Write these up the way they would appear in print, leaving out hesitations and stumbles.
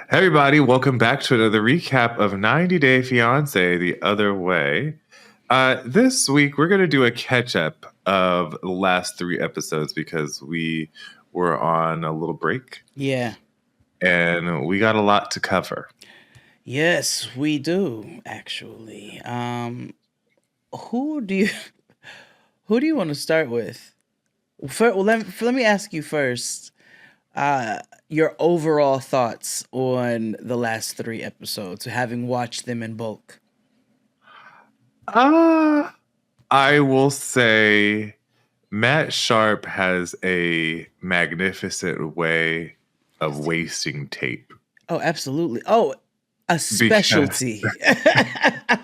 Hey everybody, welcome back to another recap of 90 Day Fiancé the Other Way. This week, we're going to do a catch-up of the last 3 episodes because we were on a little break. Yeah. And we got a lot to cover. Yes, we do, actually. Who do you want to start with? Let me ask you first. Your overall thoughts on the last 3 episodes, having watched them in bulk. I will say Matt Sharp has a magnificent way of wasting tape. Oh, absolutely. Oh, a specialty.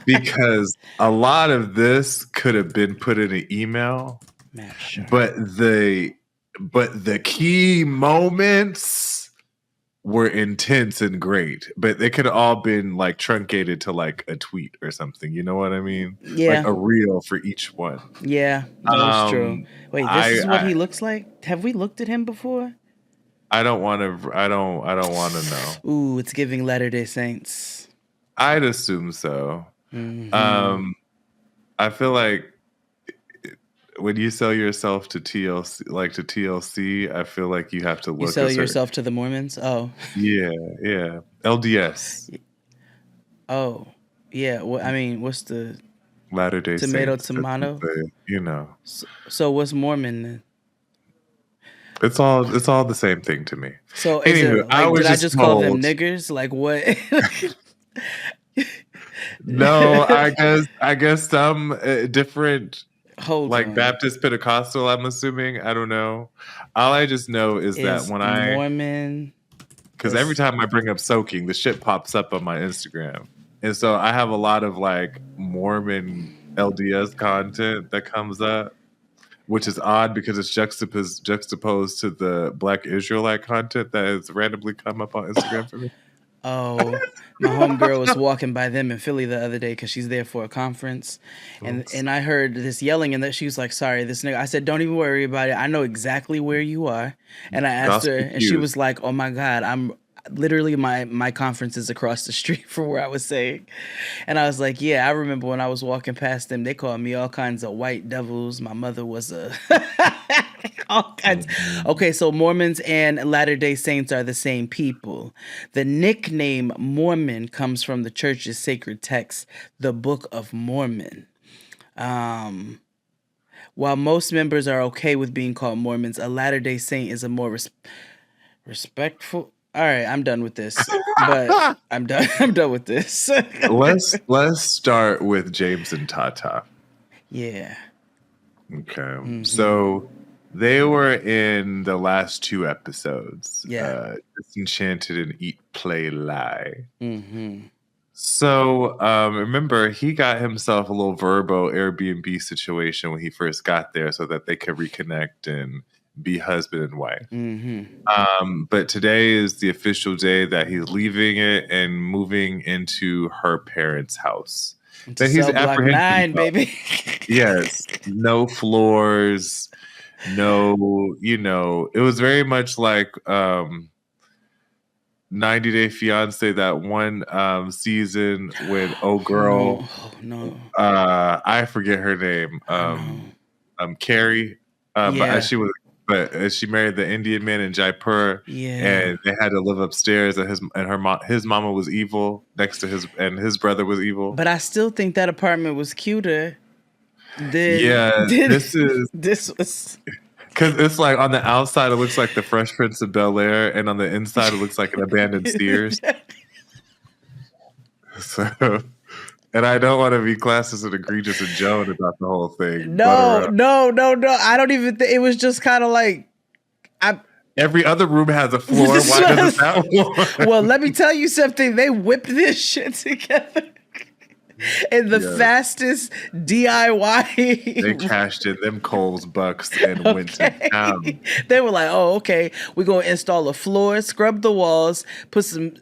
Because a lot of this could have been put in an email, Matt Sharp. but the key moments were intense and great, but they could have all been like truncated to like a tweet or something. You know what I mean? Yeah. Like a reel for each one. Yeah, that's true. Wait, this is what he looks like? Have we looked at him before? I don't want to know. Ooh, it's giving Latter-day Saints. I'd assume so. Mm-hmm. I feel like when you sell yourself to TLC, I feel like you have to look. You sell yourself to the Mormons? Oh. Yeah. LDS. Oh, yeah. Well, I mean, what's the Latter-day Saints? Tomato? You know. So what's Mormon then? It's all the same thing to me. So anyway, did I just call them niggers? Like what? No, I guess some different. Hold on. Baptist Pentecostal, I'm assuming. I don't know. All I just know is that when Mormon, because every time I bring up soaking, the shit pops up on my Instagram, and so I have a lot of like Mormon LDS content that comes up, which is odd because it's juxtaposed to the Black Israelite content that has randomly come up on Instagram for me. Oh, my homegirl was walking by them in Philly the other day because she's there for a conference, and I heard this yelling, and that she was like, "Sorry, this nigga." I said, "Don't even worry about it. I know exactly where you are." And I asked her, and she was like, "Oh my God, I'm literally my conference is across the street from where I was saying." And I was like, "Yeah, I remember when I was walking past them, they called me all kinds of white devils. My mother was a." All kinds. Okay, so Mormons and Latter-day Saints are the same people. The nickname Mormon comes from the church's sacred text, the Book of Mormon. While most members are okay with being called Mormons, a Latter-day Saint is a more respectful. All right, I'm done with this. But I'm done. I'm done with this. Let's start with James and Tatha. Yeah. Okay. Mm-hmm. So they were in the last 2 episodes. Yeah. Enchanted and Eat, Play, Lie. Mm-hmm. So remember, he got himself a little Verbo Airbnb situation when he first got there so that they could reconnect and be husband and wife. Mm-hmm. But today is the official day that he's leaving it and moving into her parents' house. That he's Block 9, baby. Yes. No floors. No, it was very much like 90 Day Fiancé, that one season when girl. No. I forget her name. Carrie. Yeah. But she married the Indian man in Jaipur, and they had to live upstairs. And his mama was evil next to his brother was evil. But I still think that apartment was cuter. This was because it's like on the outside it looks like the Fresh Prince of Bel-Air, and on the inside it looks like an abandoned Sears. So. And I don't want to be classed as an egregious and Joan about the whole thing. No. I don't even think it was just kind of like every other room has a floor. Why doesn't that one? Well, let me tell you something. They whipped this shit together in the fastest DIY. They cashed in them Kohl's bucks and went to town. They were like, "Oh, okay, we're gonna install a floor, scrub the walls, put some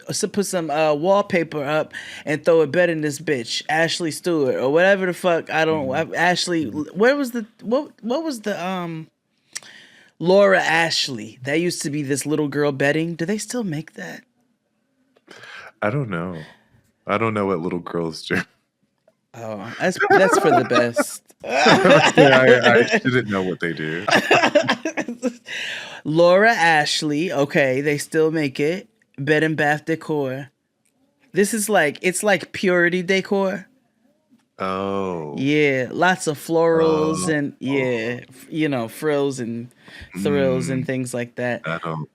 wallpaper up, and throw a bed in this bitch, Ashley Stewart or whatever the fuck." I don't. Ashley, where was the what was the Laura Ashley? That used to be this little girl bedding. Do they still make that? I don't know. I don't know what little girls do. Oh, that's for the best. I shouldn't know what they do. Laura Ashley, okay, they still make it. Bed and Bath Decor. This is it's like Purity Decor. Oh. Yeah, lots of florals and frills and thrills and things like that. I don't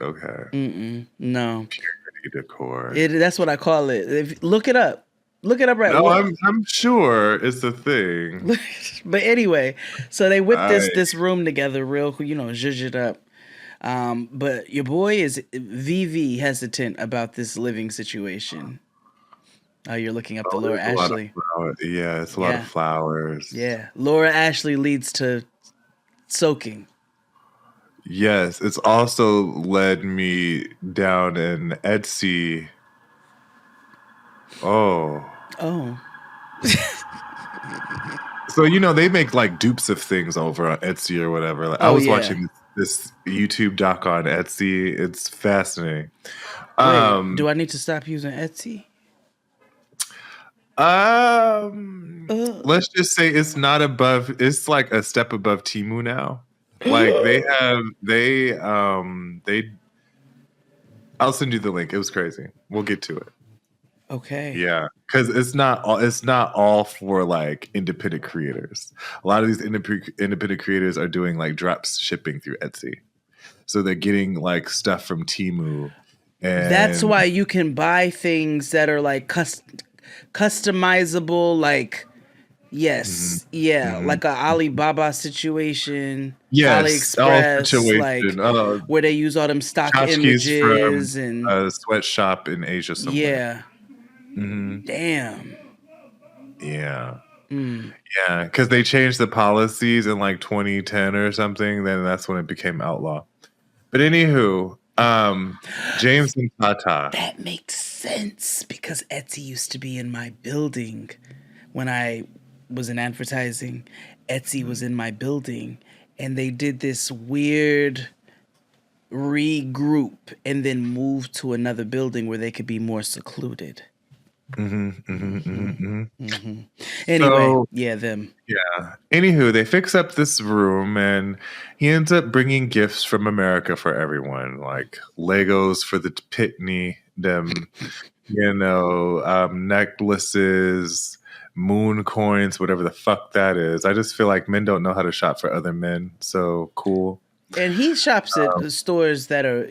okay. No. Purity Decor. That's what I call it. Look it up. Look it up right now. No, I'm sure it's a thing. But anyway, so they whipped this room together real quick, zhuzh it up. But your boy is VV hesitant about this living situation. Oh, you're looking up to Laura Ashley. Yeah, it's a lot of flowers. Yeah, Laura Ashley leads to soaking. Yes, it's also led me down an Etsy. Oh. So they make like dupes of things over on Etsy or whatever. Like, I was watching this YouTube doc on Etsy. It's fascinating. Wait, do I need to stop using Etsy? Let's just say it's not above. It's like a step above Temu now. Like I'll send you the link. It was crazy. We'll get to it. Okay. Yeah, because it's not all for like independent creators. A lot of these independent creators are doing like drop shipping through Etsy, so they're getting like stuff from Temu. And that's why you can buy things that are like customizable, like like a Alibaba situation. Yes, AliExpress, like where they use all them stock images from and a sweatshop in Asia somewhere. Yeah. Damn. Yeah. Yeah, because they changed the policies in like 2010 or something. Then that's when it became outlaw. But anywho, James and Tatha. That makes sense because Etsy used to be in my building when I was in advertising. Etsy was in my building, and they did this weird regroup and then moved to another building where they could be more secluded. Anyway, them. Yeah. Anywho, they fix up this room, and he ends up bringing gifts from America for everyone, like Legos for the pitney, them, necklaces, moon coins, whatever the fuck that is. I just feel like men don't know how to shop for other men. So cool. And he shops at stores that are,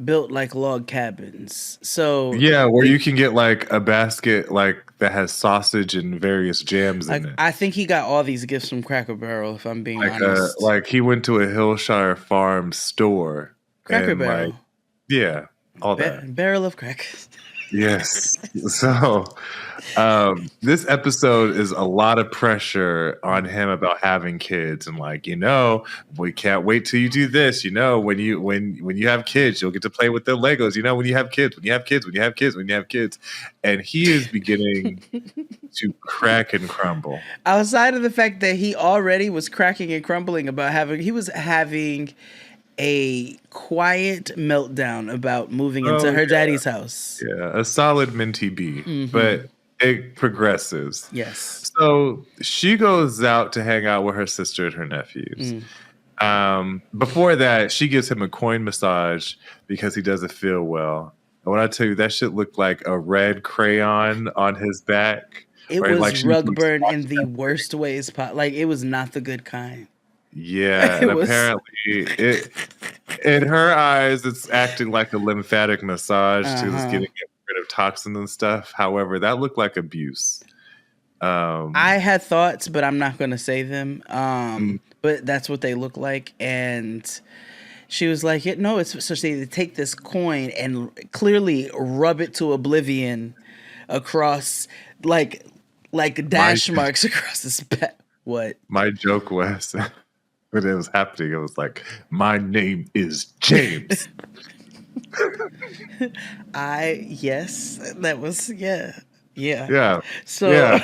built like log cabins. So yeah, where you can get like a basket like that has sausage and various jams in it. I think he got all these gifts from Cracker Barrel, if I'm being honest. Like he went to a Hillshire Farm store. Cracker Barrel. All that. Barrel of crackers. Yes. So this episode is a lot of pressure on him about having kids, and like, we can't wait till you do this. When you have kids, you'll get to play with their Legos. When you have kids, and he is beginning to crack and crumble. Outside of the fact that he already was cracking and crumbling about having a quiet meltdown about moving into her daddy's house. Yeah, a solid minty bee, but it progresses. Yes. So she goes out to hang out with her sister and her nephews. Before that, she gives him a coin massage because he doesn't feel well. And when I tell you, that shit looked like a red crayon on his back. It was rug burn in the worst ways. Like, it was not the good kind. Yeah, and apparently in her eyes, it's acting like a lymphatic massage. She was getting rid of toxins and stuff. However, that looked like abuse. I had thoughts, but I'm not going to say them. But that's what they look like. And she was like, no, it's so they take this coin and clearly rub it to oblivion across like dash marks across his back. What? My joke was when it was happening, it was like, my name is James. That was, yeah. So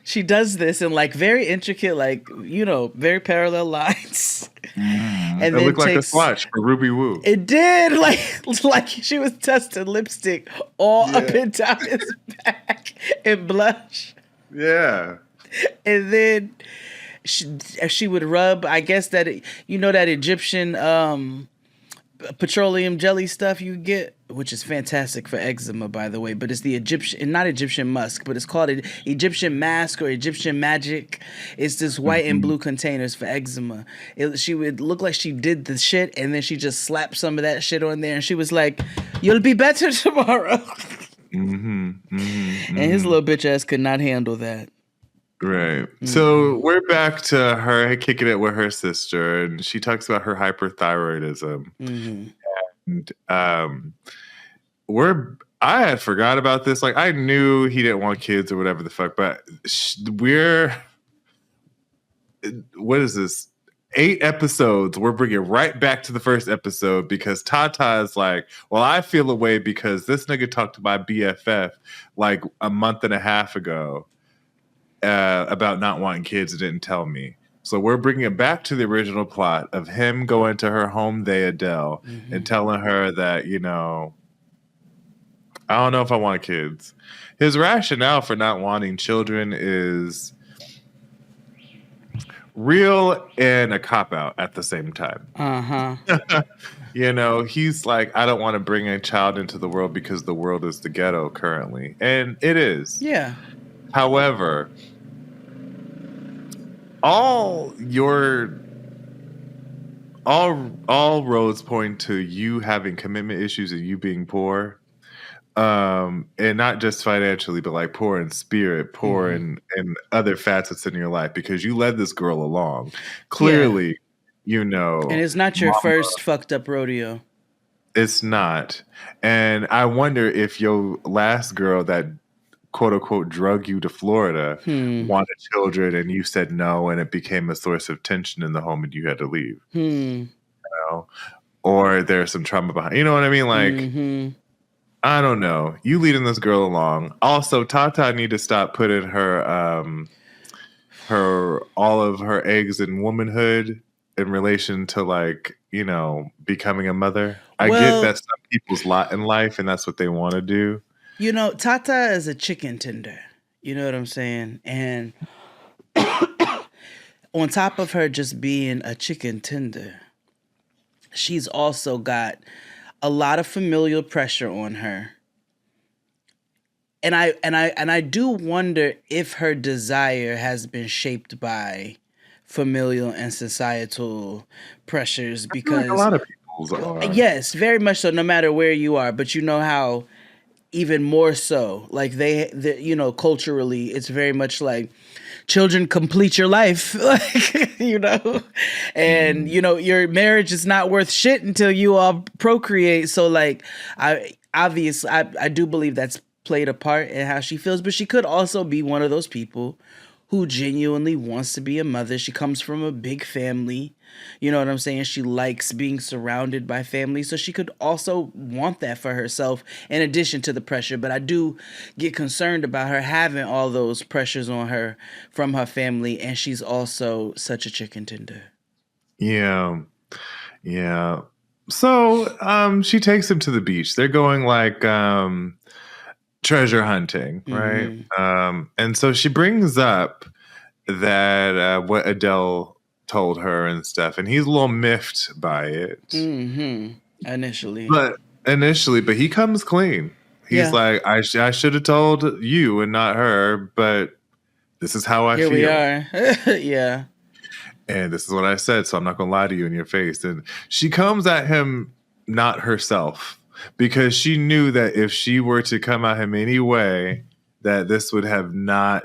she does this in like very intricate, like, very parallel lines. and It then looked like a takes swatch for Ruby Woo. it did like she was testing lipstick all up and down his back and blush. Yeah. And then she would rub, I guess that that Egyptian petroleum jelly stuff you get, which is fantastic for eczema, by the way, but it's the Egyptian, not Egyptian musk, but it's called Egyptian mask or Egyptian magic. It's this white and blue containers for eczema. She would look like she did the shit, and then she just slapped some of that shit on there, and she was like, "You'll be better tomorrow." And his little bitch ass could not handle that. Right. So we're back to her kicking it with her sister, and she talks about her hyperthyroidism. And I had forgot about this. Like, I knew he didn't want kids or whatever the fuck, but what is this? 8 episodes. We're bringing right back to the first episode because Tatha is like, well, I feel a way because this nigga talked to my BFF like a month and a half ago. About not wanting kids and didn't tell me. So we're bringing it back to the original plot of him going to her home, Adele, and telling her that, I don't know if I want kids. His rationale for not wanting children is real and a cop-out at the same time. He's like, I don't want to bring a child into the world because the world is the ghetto currently. And it is. Yeah. However, all roads point to you having commitment issues and you being poor, and not just financially, but like poor in spirit, poor in other facets in your life because you led this girl along. Clearly, and it's not your first fucked up rodeo. It's not, and I wonder if your last girl that quote unquote drug you to Florida wanted children and you said no and it became a source of tension in the home and you had to leave. Or there's some trauma behind. You know what I mean? Like, I don't know. You leading this girl along. Also, Tatha need to stop putting her all of her eggs in womanhood in relation to like, becoming a mother. I get that's some people's lot in life and that's what they want to do. Tatha is a chicken tender. You know what I'm saying? And on top of her just being a chicken tender, she's also got a lot of familial pressure on her. And I do wonder if her desire has been shaped by familial and societal pressures because like a lot of people's are. Yes, very much so, no matter where you are, but you know how even more so, like they culturally, it's very much like children complete your life, and your marriage is not worth shit until you all procreate. So like, I do believe that's played a part in how she feels, but she could also be one of those people who genuinely wants to be a mother. She comes from a big family. You know what I'm saying? She likes being surrounded by family. So she could also want that for herself in addition to the pressure. But I do get concerned about her having all those pressures on her from her family. And she's also such a chicken tender. Yeah. Yeah. So she takes him to the beach. They're going like treasure hunting, right? And so she brings up that what Adele told her and stuff, and he's a little miffed by it initially, but he comes clean. He's like, I should have told you and not her, but this is how I feel. Here we are. Yeah. And this is what I said, so I'm not gonna lie to you in your face. And she comes at him not herself, because she knew that if she were to come at him anyway, that this would have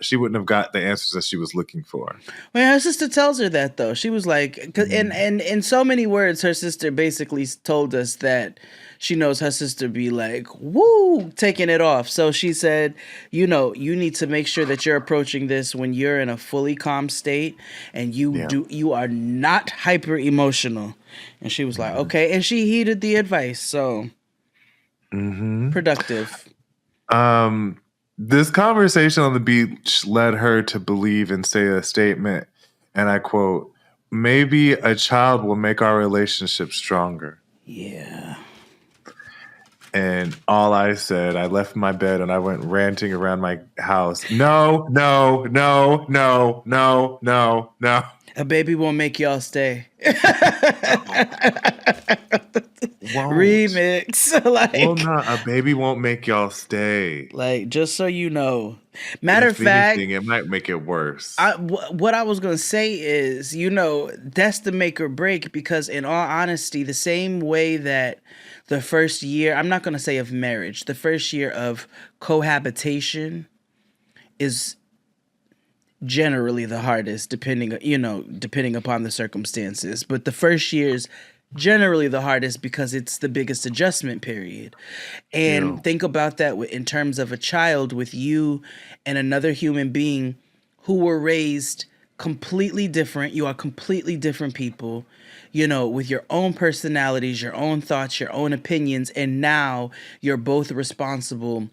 she wouldn't have got the answers that she was looking for. Well, her sister tells her that, though. She was like, and in so many words, her sister basically told us that she knows her sister be like, woo, taking it off. So she said, you need to make sure that you're approaching this when you're in a fully calm state and you are not hyper emotional. And she was like, okay. And she heeded the advice. So productive. This conversation on the beach led her to believe and say a statement, and I quote, maybe a child will make our relationship stronger. Yeah. And all I said, I left my bed and I went ranting around my house. No, no, no, no, no, no, no. A baby won't make y'all stay. Won't. Remix. Well, not a baby won't make y'all stay. Like, just so you know. Matter of fact, anything, it might make it worse. What I was going to say is, that's the make or break, because in all honesty, the same way that the first year, I'm not going to say of marriage, the first year of cohabitation is generally the hardest, depending upon the circumstances. But the first year's generally the hardest because it's the biggest adjustment period. And think about that in terms of a child, with you and another human being who were raised completely different. You are completely different people, with your own personalities, your own thoughts, your own opinions, and now you're both responsible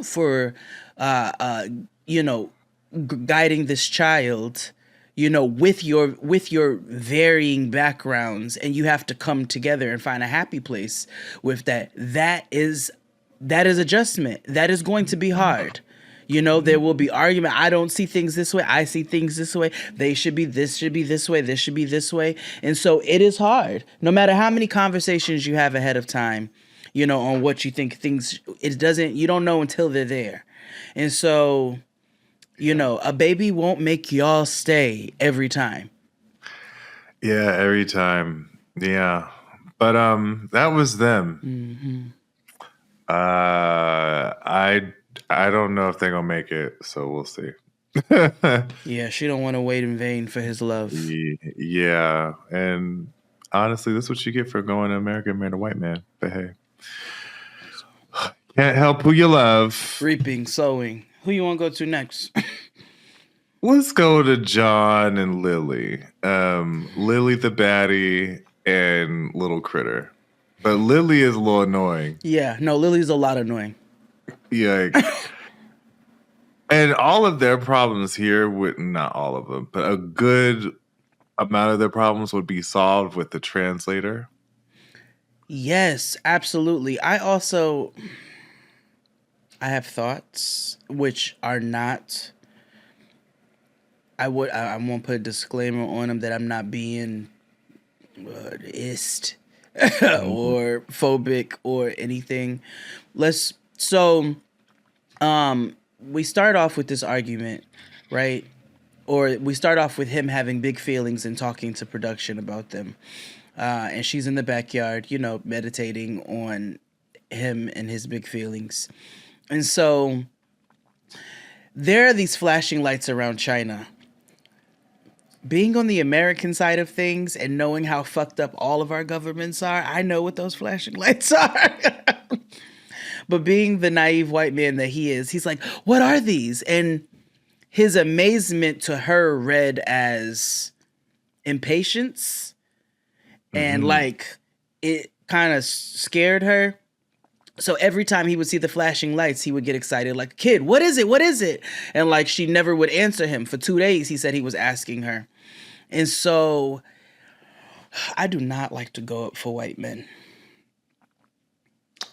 for guiding this child, with your varying backgrounds, and you have to come together and find a happy place with that. That is adjustment. That is going to be hard. There will be argument. I don't see things this way. I see things this way. This should be this way. This should be this way. And so it is hard. No matter how many conversations you have ahead of time, on what you think things, you don't know until they're there. And so, a baby won't make y'all stay every time. Yeah, every time. Yeah. But that was them. Mm-hmm. I don't know if they're gonna make it, so we'll see. Yeah, she don't want to wait in vain for his love. Yeah, and honestly, this is what you get for going to America and marrying a white man. But hey, can't help who you love. Reaping, sowing. Who you want to go to next? Let's go to John and Lily. Lily the baddie and Little Critter. But Lily is a little annoying. Yeah, no, Lily's a lot annoying. Yeah. And all of their problems here not all of them, but a good amount of their problems would be solved with the translator. Yes, absolutely. I have thoughts which are not, I won't put a disclaimer on them that I'm not being ist or phobic or anything. We start off with this argument, right? Or we start off with him having big feelings and talking to production about them. And she's in the backyard, meditating on him and his big feelings. And so there are these flashing lights around China. Being on the American side of things and knowing how fucked up all of our governments are, I know what those flashing lights are. But being the naive white man that he is, he's like, what are these? And his amazement to her read as impatience. And it kind of scared her. So every time he would see the flashing lights, he would get excited like, kid, what is it? What is it? And she never would answer him. For 2 days, he said he was asking her. And so I do not like to go up for white men.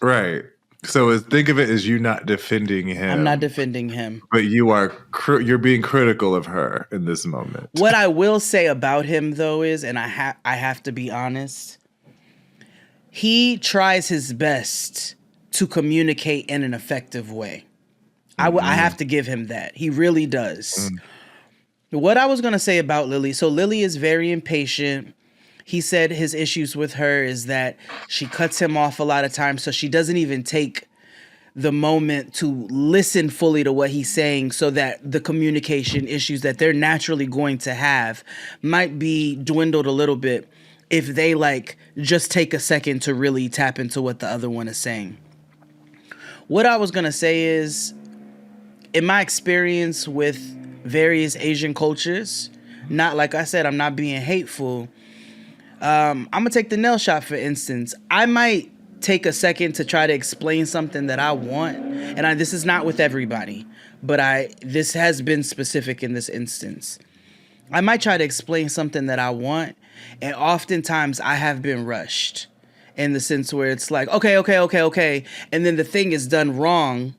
Right. So think of it as you not defending him. I'm not defending him. But you're being critical of her in this moment. What I will say about him, though, is, and I have to be honest, he tries his best to communicate in an effective way. Mm-hmm. I have to give him that. He really does. Mm. What I was going to say about Lily, so Lily is very impatient. He said his issues with her is that she cuts him off a lot of times, so she doesn't even take the moment to listen fully to what he's saying, so that the communication issues that they're naturally going to have might be dwindled a little bit if they just take a second to really tap into what the other one is saying. What I was going to say is, in my experience with various Asian cultures, not like I said, I'm not being hateful. I'm going to take the nail shot, for instance. I might take a second to try to explain something that I want. And this is not with everybody, but this has been specific in this instance. I might try to explain something that I want, and oftentimes I have been rushed in the sense where it's like, okay, and then the thing is done wrong,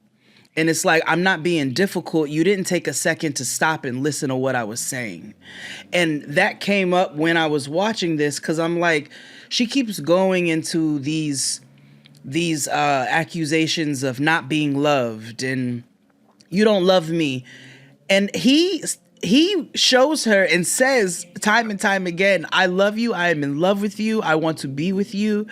and it's like, I'm not being difficult. You didn't take a second to stop and listen to what I was saying. And that came up when I was watching this, because I'm like, she keeps going into these accusations of not being loved and you don't love me. And he shows her and says time and time again, I love you. I am in love with you. I want to be with you,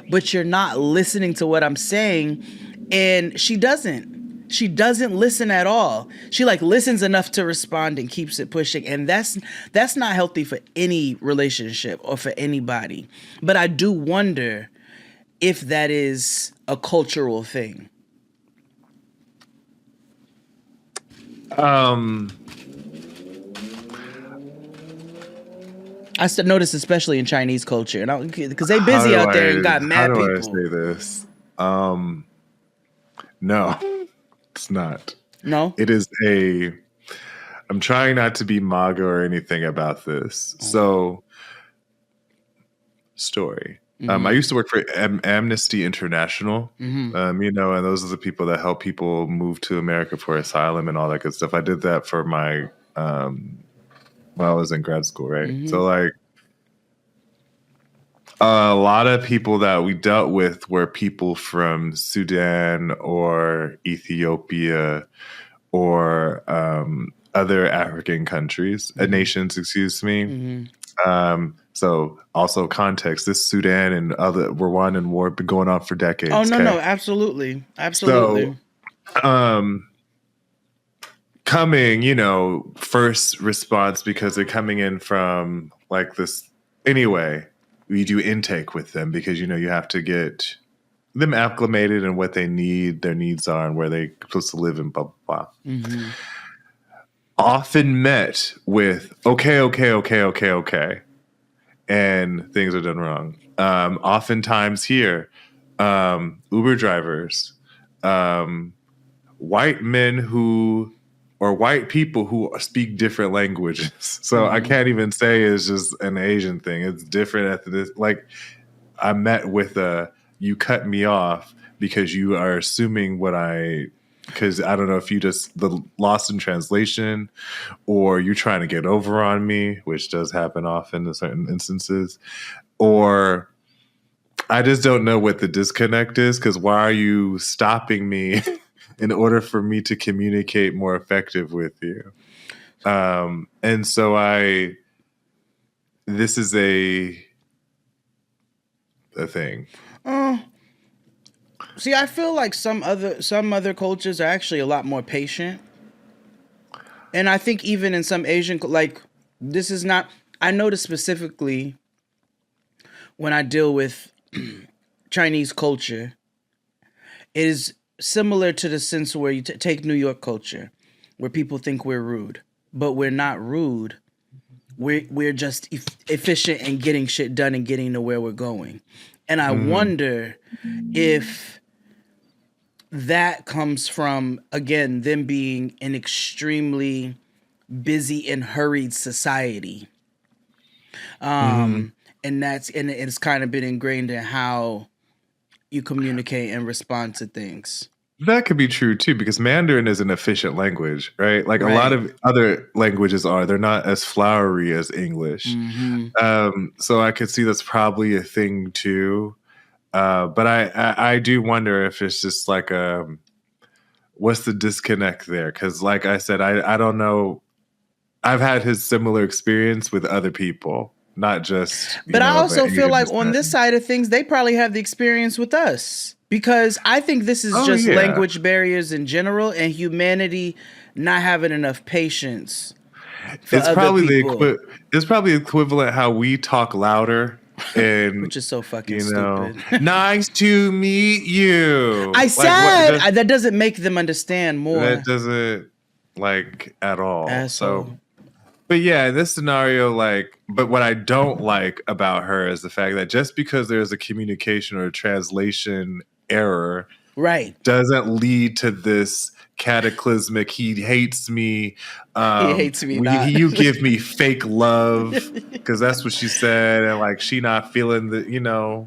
but you're not listening to what I'm saying. And she doesn't listen at all. She like listens enough to respond and keeps it pushing. And that's not healthy for any relationship or for anybody. But I do wonder if that is a cultural thing. I noticed, especially in Chinese culture, and because they busy out there and got mad people. How do I say this? No, it's not. No, it is a. I'm trying not to be MAGA or anything about this. So, story. I used to work for Amnesty International, and those are the people that help people move to America for asylum and all that good stuff. I did that for my when I was in grad school, right? So like a lot of people that we dealt with were people from Sudan or Ethiopia or other African countries, nations, excuse me. So also context, this Sudan and other Rwandan war been going on for decades. Oh, no, absolutely. So, coming, first response, because they're coming in from like this. Anyway, we do intake with them because, you have to get them acclimated and what they need, their needs are, and where they're supposed to live and blah, blah, blah. Often met with, okay. And things are done wrong. Oftentimes here, Uber drivers, white men or white people who speak different languages. So I can't even say it's just an Asian thing. It's different at this. Like I met with you cut me off because you are assuming because I don't know if you just the lost in translation or you're trying to get over on me, which does happen often in certain instances, or I just don't know what the disconnect is, because why are you stopping me in order for me to communicate more effective with you? And so this is a thing. See, I feel like some other cultures are actually a lot more patient. And I think even in some Asian, like this is not, I notice specifically when I deal with Chinese culture, it is similar to the sense where you take New York culture, where people think we're rude, but we're not rude. We're just efficient and getting shit done and getting to where we're going. And I wonder if that comes from, again, them being an extremely busy and hurried society. And it's kind of been ingrained in how you communicate and respond to things. That could be true too, because Mandarin is an efficient language, right? Like a lot of other languages they're not as flowery as English. So I could see that's probably a thing too. But I do wonder if it's just like what's the disconnect there? Because like I said, I don't know. I've had his similar experience with other people, not just. But I also feel like on this side of things, they probably have the experience with us, because I think this is just language barriers in general and humanity not having enough patience. It's probably it's probably equivalent how we talk louder. And which is so fucking stupid. Nice to meet you. I said that doesn't make them understand more. That doesn't at all. Asshole. So, but yeah, in this scenario, but what I don't like about her is the fact that just because there's a communication or a translation error Right. doesn't lead to this cataclysmic, he hates me. He hates me not. You give me fake love, because that's what she said, and like she not feeling the,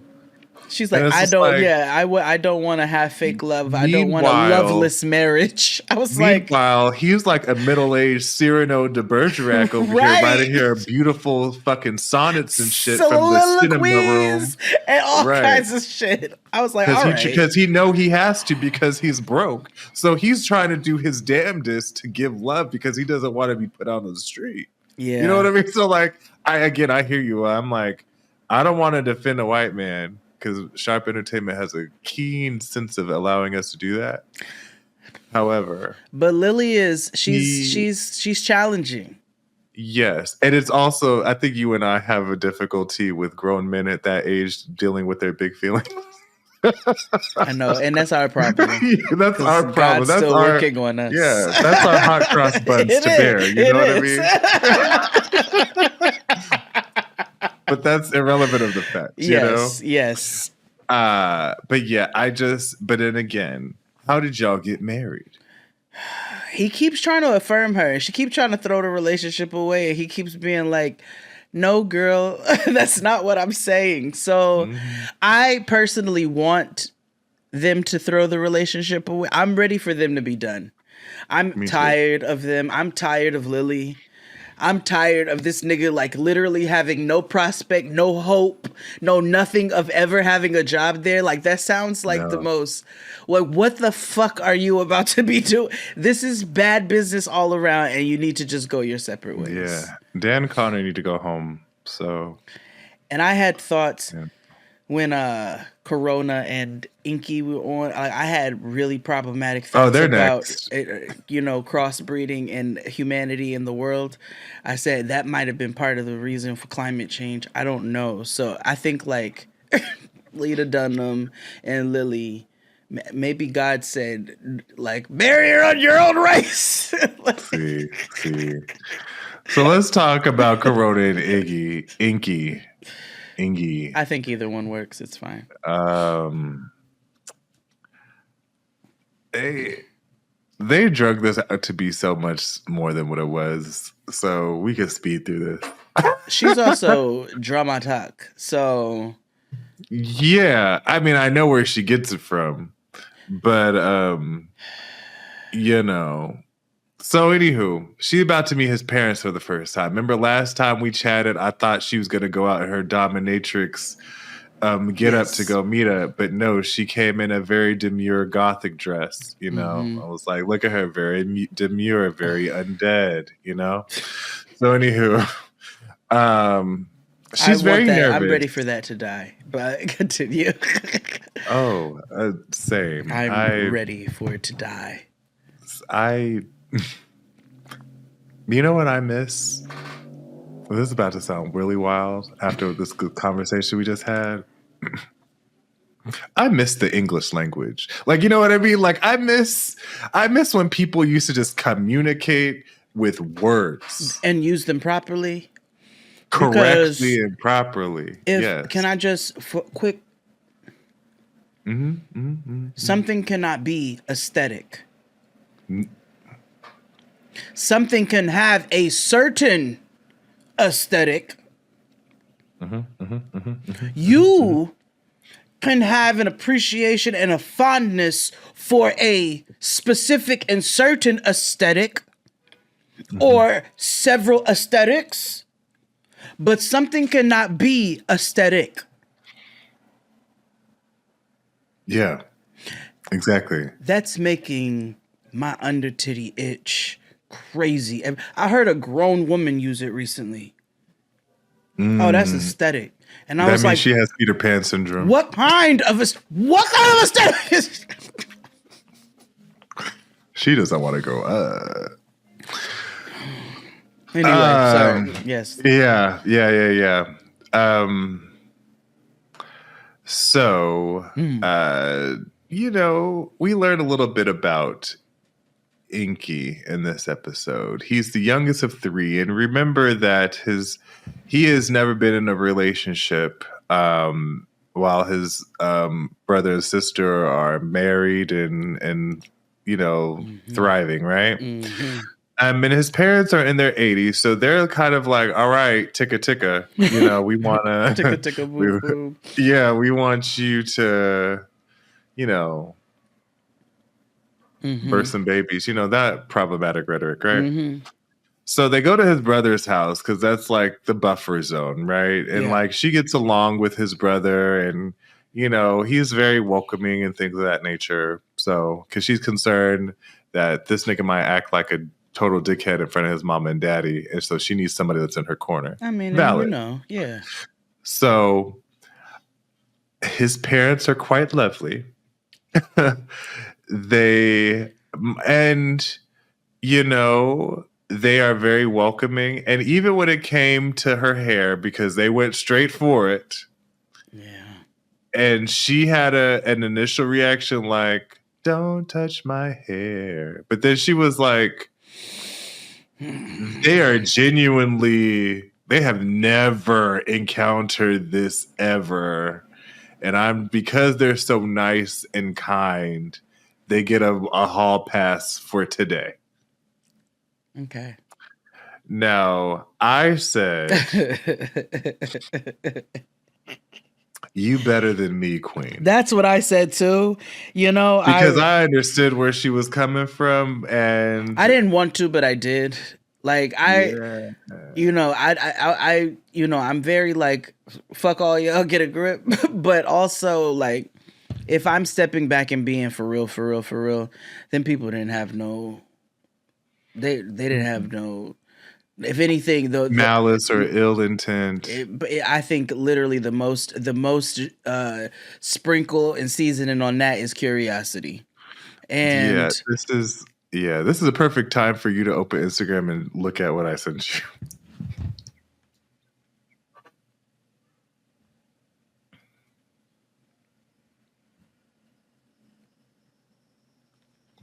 She's and like, it's I just don't. like, Yeah, I don't want to have fake love. I don't want a meanwhile, loveless marriage. I was like, he's like a middle-aged Cyrano de Bergerac over here, Right. writing her beautiful fucking sonnets and shit from the cinema room. soliloquies and all Right. kinds of shit. I was like, all right. Because he know he has to, because he's broke. So he's trying to do his damnedest to give love, because he doesn't want to be put out on the street. Yeah. You know what I mean? So like, I hear you. I'm like, I don't want to defend a white man, because Sharp Entertainment has a keen sense of allowing us to do that. However, but Lily she's challenging. Yes. And it's also, I think you and I have a difficulty with grown men at that age dealing with their big feelings. I know, and that's our problem. That's our problem. God's That's still our, working on us. Yeah, that's our hot cross buns to bear. You know what I mean? But that's irrelevant of the fact. Yes, you know? yes. But yeah, but then again, how did y'all get married? He keeps trying to affirm her. She keeps trying to throw the relationship away. And he keeps being like, no, girl, that's not what I'm saying. So I personally want them to throw the relationship away. I'm ready for them to be done. I'm tired of them. I'm tired of Lily. I'm tired of this nigga like literally having no prospect, no hope, no nothing of ever having a job there. Like that sounds like the most, like what the fuck are you about to be doing? This is bad business all around, and you need to just go your separate ways. Yeah. Dan and Connor need to go home. So. And I had thoughts when Corona and Ingi were on. I had really problematic thoughts about crossbreeding and humanity in the world. I said that might have been part of the reason for climate change. I don't know. So I think like Lita Dunham and Lily, maybe God said like marry her on your own race. See. So let's talk about Corona and Ingi. I think either one works. It's fine. They drug this out to be so much more than what it was. So we can speed through this. She's also dramatic. So yeah, I mean, I know where she gets it from, but So anywho, she's about to meet his parents for the first time. Remember last time we chatted, I thought she was going to go out in her dominatrix get up to go meet her. But no, she came in a very demure gothic dress, I was like, look at her, very demure, very undead, So anywho, she's very nervous. I'm ready for that to die, but continue. Same. I'm ready for it to die. You know what I miss? Well, this is about to sound really wild after this good conversation we just had. I miss the English language. Like, you know what I mean? Like, I miss when people used to just communicate with words. And use them properly. Correctly and properly. Yes. Can I just, quick... Something cannot be aesthetic. Something can have a certain aesthetic. You can have an appreciation and a fondness for a specific and certain aesthetic or several aesthetics, but something cannot be aesthetic. Yeah, exactly. That's making my under titty itch crazy. I heard a grown woman use it recently. Oh, that's aesthetic. And I was like, she has Peter Pan syndrome. What kind of aesthetic is? She doesn't want to go. Anyway, sorry. Yes. Yeah. So, we learned a little bit about Ingi in this episode. He's the youngest of three, and remember that he has never been in a relationship while his brother and sister are married and thriving, right? Mm-hmm. And his parents are in their 80s, so they're kind of like, all right, ticka, we want to, Ticka boop boop. we want you to, birth some babies, that problematic rhetoric, right? Mm-hmm. So they go to his brother's house because that's like the buffer zone, right? And like she gets along with his brother, and he's very welcoming and things of that nature. So because she's concerned that this nigga might act like a total dickhead in front of his mom and daddy, and so she needs somebody that's in her corner. I mean, valid. Yeah. So his parents are quite lovely. They are very welcoming. And even when it came to her hair, because they went straight for it. Yeah. And she had an initial reaction like, don't touch my hair. But then she was like, they have never encountered this ever. And because they're so nice and kind, they get a hall pass for today. Okay. Now, I said, you better than me, queen. That's what I said too. Because I understood where she was coming from, and I didn't want to, but I did. Like I'm very like, fuck all y'all, get a grip. But also like, if I'm stepping back and being for real, then people didn't have no. They didn't have no. If anything, the malice or ill intent. I think literally the most sprinkle and seasoning on that is curiosity. And this is a perfect time for you to open Instagram and look at what I sent you.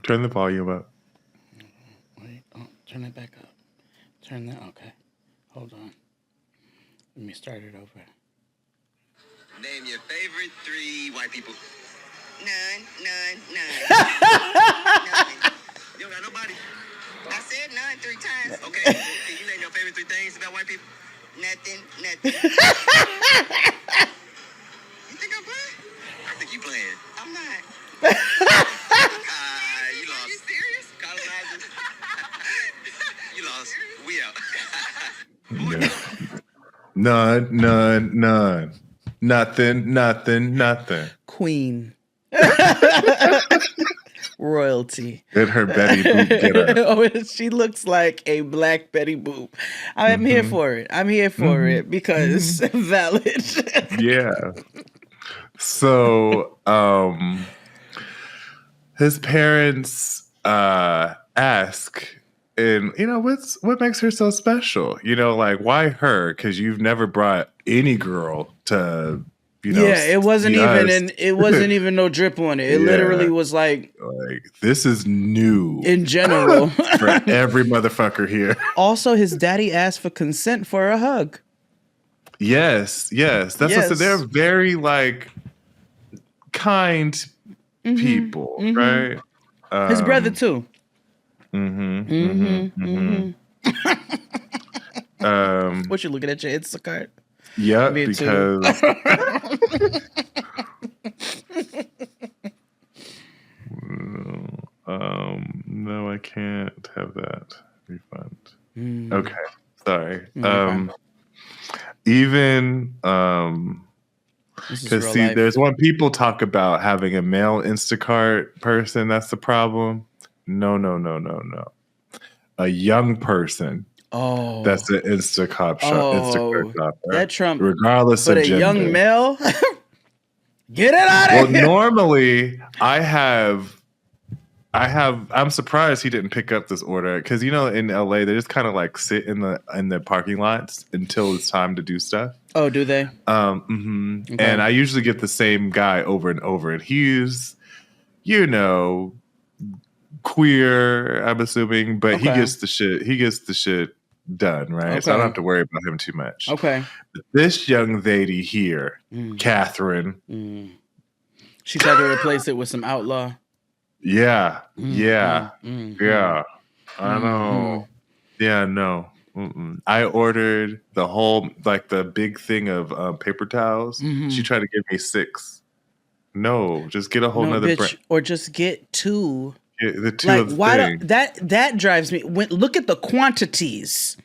Turn the volume up. Wait, turn it back up. Turn that. Okay, hold on. Let me start it over. Name your favorite 3 white people. None. None. You don't got nobody? I said none 3 times. Okay. Can you name your favorite 3 things about white people? Nothing. You think I'm playing? I think you playing. I'm not. You lost. Are you serious? Colonizers. You lost. We out. None. Nothing. Queen. Royalty. And her Betty Boop get up. She looks like a black Betty Boop. I'm here for it. It because valid. Yeah. So his parents ask, and what makes her so special? Like, why her? Because you've never brought any girl to it wasn't even no drip on it. It literally was like this is new in general for every motherfucker here. Also, his daddy asked for consent for a hug. Yes. That's what they're very like kind people, right? His brother too. What you looking at your Instacart? Yeah, because no, I can't have that refund. Okay, sorry. Even because there's one people talk about having a male Instacart person. That's the problem. No. A young person. Oh, that's an Instacart shopper. That Trump, regardless of gender. But a young male, get it out of here. Well, normally I'm surprised he didn't pick up this order because in LA they just kind of like sit in the parking lots until it's time to do stuff. Oh, do they? Okay. And I usually get the same guy over and over, and he's queer, I'm assuming, but he gets the shit done, right? So I don't have to worry about him too much. Okay. But this young lady here, Catherine. She tried to replace it with some outlaw. Yeah. I know. Yeah, no. I ordered the whole, like the big thing of paper towels. She tried to give me 6. No, just get a whole nother brand. Or just get 2. The 2 like, of the why thing. That drives me. Look at the quantities.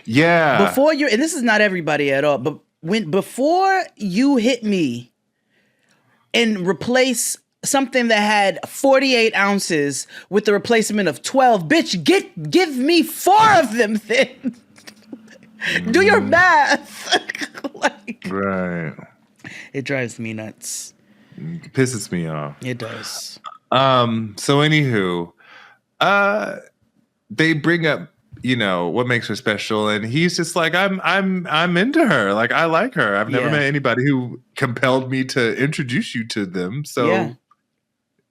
Yeah. Before and this is not everybody at all, but before you hit me and replace something that had 48 ounces with the replacement of 12, bitch, give me 4 of them then. Do your math. Right. It drives me nuts. It pisses me off. It does. So anywho, they bring up, what makes her special, and he's just like, I'm into her. Like, I like her. I've never met anybody who compelled me to introduce you to them. So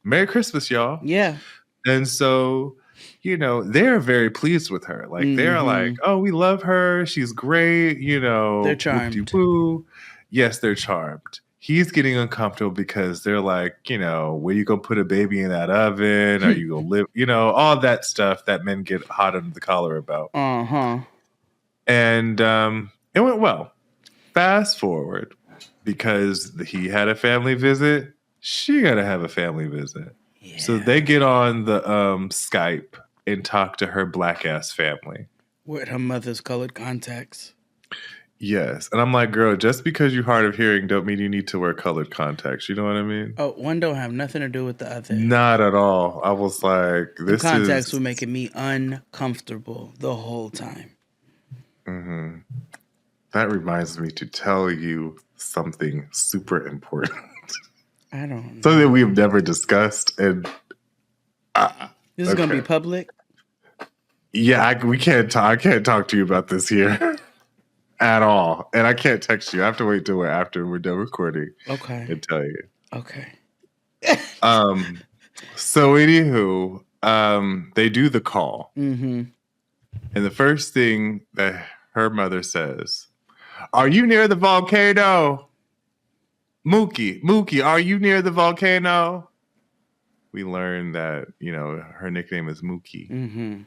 Merry Christmas, y'all. Yeah. And so, they're very pleased with her. Like, they're like, oh, we love her. She's great. They're charmed. Whoop-de-woo. Yes, they're charmed. He's getting uncomfortable because they're like, where you gonna put a baby in that oven? Are you gonna live? All that stuff that men get hot under the collar about. And it went well. Fast forward, because he had a family visit, she got to have a family visit. Yeah. So they get on the Skype and talk to her black ass family with her mother's colored contacts. Yes. And I'm like, girl, just because you're hard of hearing don't mean you need to wear colored contacts. You know what I mean? Oh, one don't have nothing to do with the other. Not at all. I was like, the contacts were making me uncomfortable the whole time. Mm-hmm. That reminds me to tell you something super important. I don't know. Something we've never discussed. And this is going to be public? Yeah, I can't talk to you about this here. At all. And I can't text you. I have to wait till after we're done recording. Okay. And tell you. Okay. So anywho, they do the call. Mm-hmm. And the first thing that her mother says, are you near the volcano? Mookie, are you near the volcano? We learned that, her nickname is Mookie. Mm-hmm.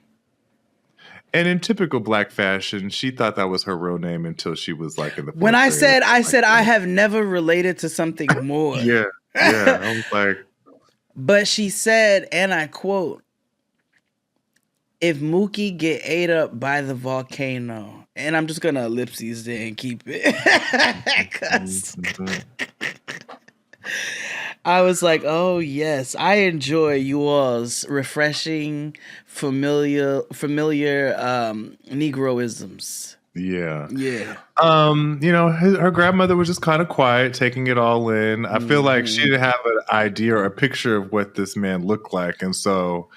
And in typical black fashion, she thought that was her real name until she was like in the. When I said I have never related to something more. Yeah. I was like. But she said, and I quote, "If Mookie get ate up by the volcano," and I'm just gonna ellipses there and keep it. 'Cause I was like, oh, yes, I enjoy you all's refreshing, familiar Negroisms. Yeah. Yeah. Her grandmother was just kind of quiet, taking it all in. I feel like she didn't have an idea or a picture of what this man looked like. And so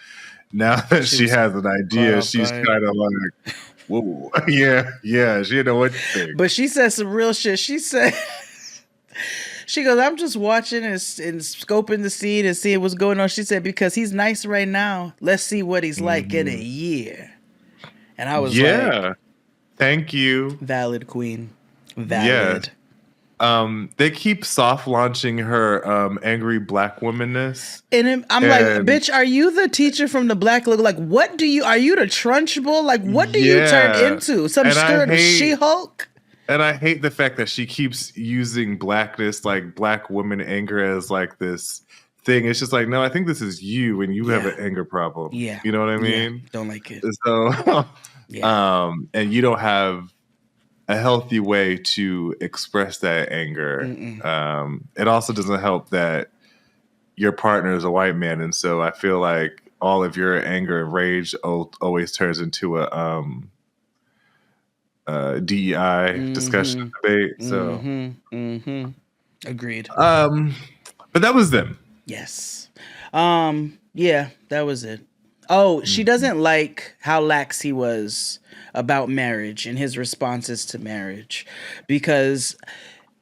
now that she has an idea, she's kind of like, whoa. Yeah. She didn't know what to think. But she said some real shit. She said... She goes, I'm just watching and scoping the scene and seeing what's going on. She said, because he's nice right now. Let's see what he's like in a year. And I was like, thank you. Valid, queen. Valid. Yeah. They keep soft launching her angry black womanness. And I'm like, bitch, are you the teacher from the Black Look? Like, are you the Trunchbull? Like, what do you turn into? Some scared She-Hulk? And I hate the fact that she keeps using blackness, like black woman anger, as like this thing. It's just like, no, I think this is you, and you have an anger problem. Yeah, you know what I mean? Yeah. Don't like it. So, and you don't have a healthy way to express that anger. It also doesn't help that your partner is a white man, and so I feel like all of your anger and rage always turns into a DEI discussion debate. So agreed. But that was them. Yes. Yeah, that was it. Oh, she doesn't like how lax he was about marriage and his responses to marriage, because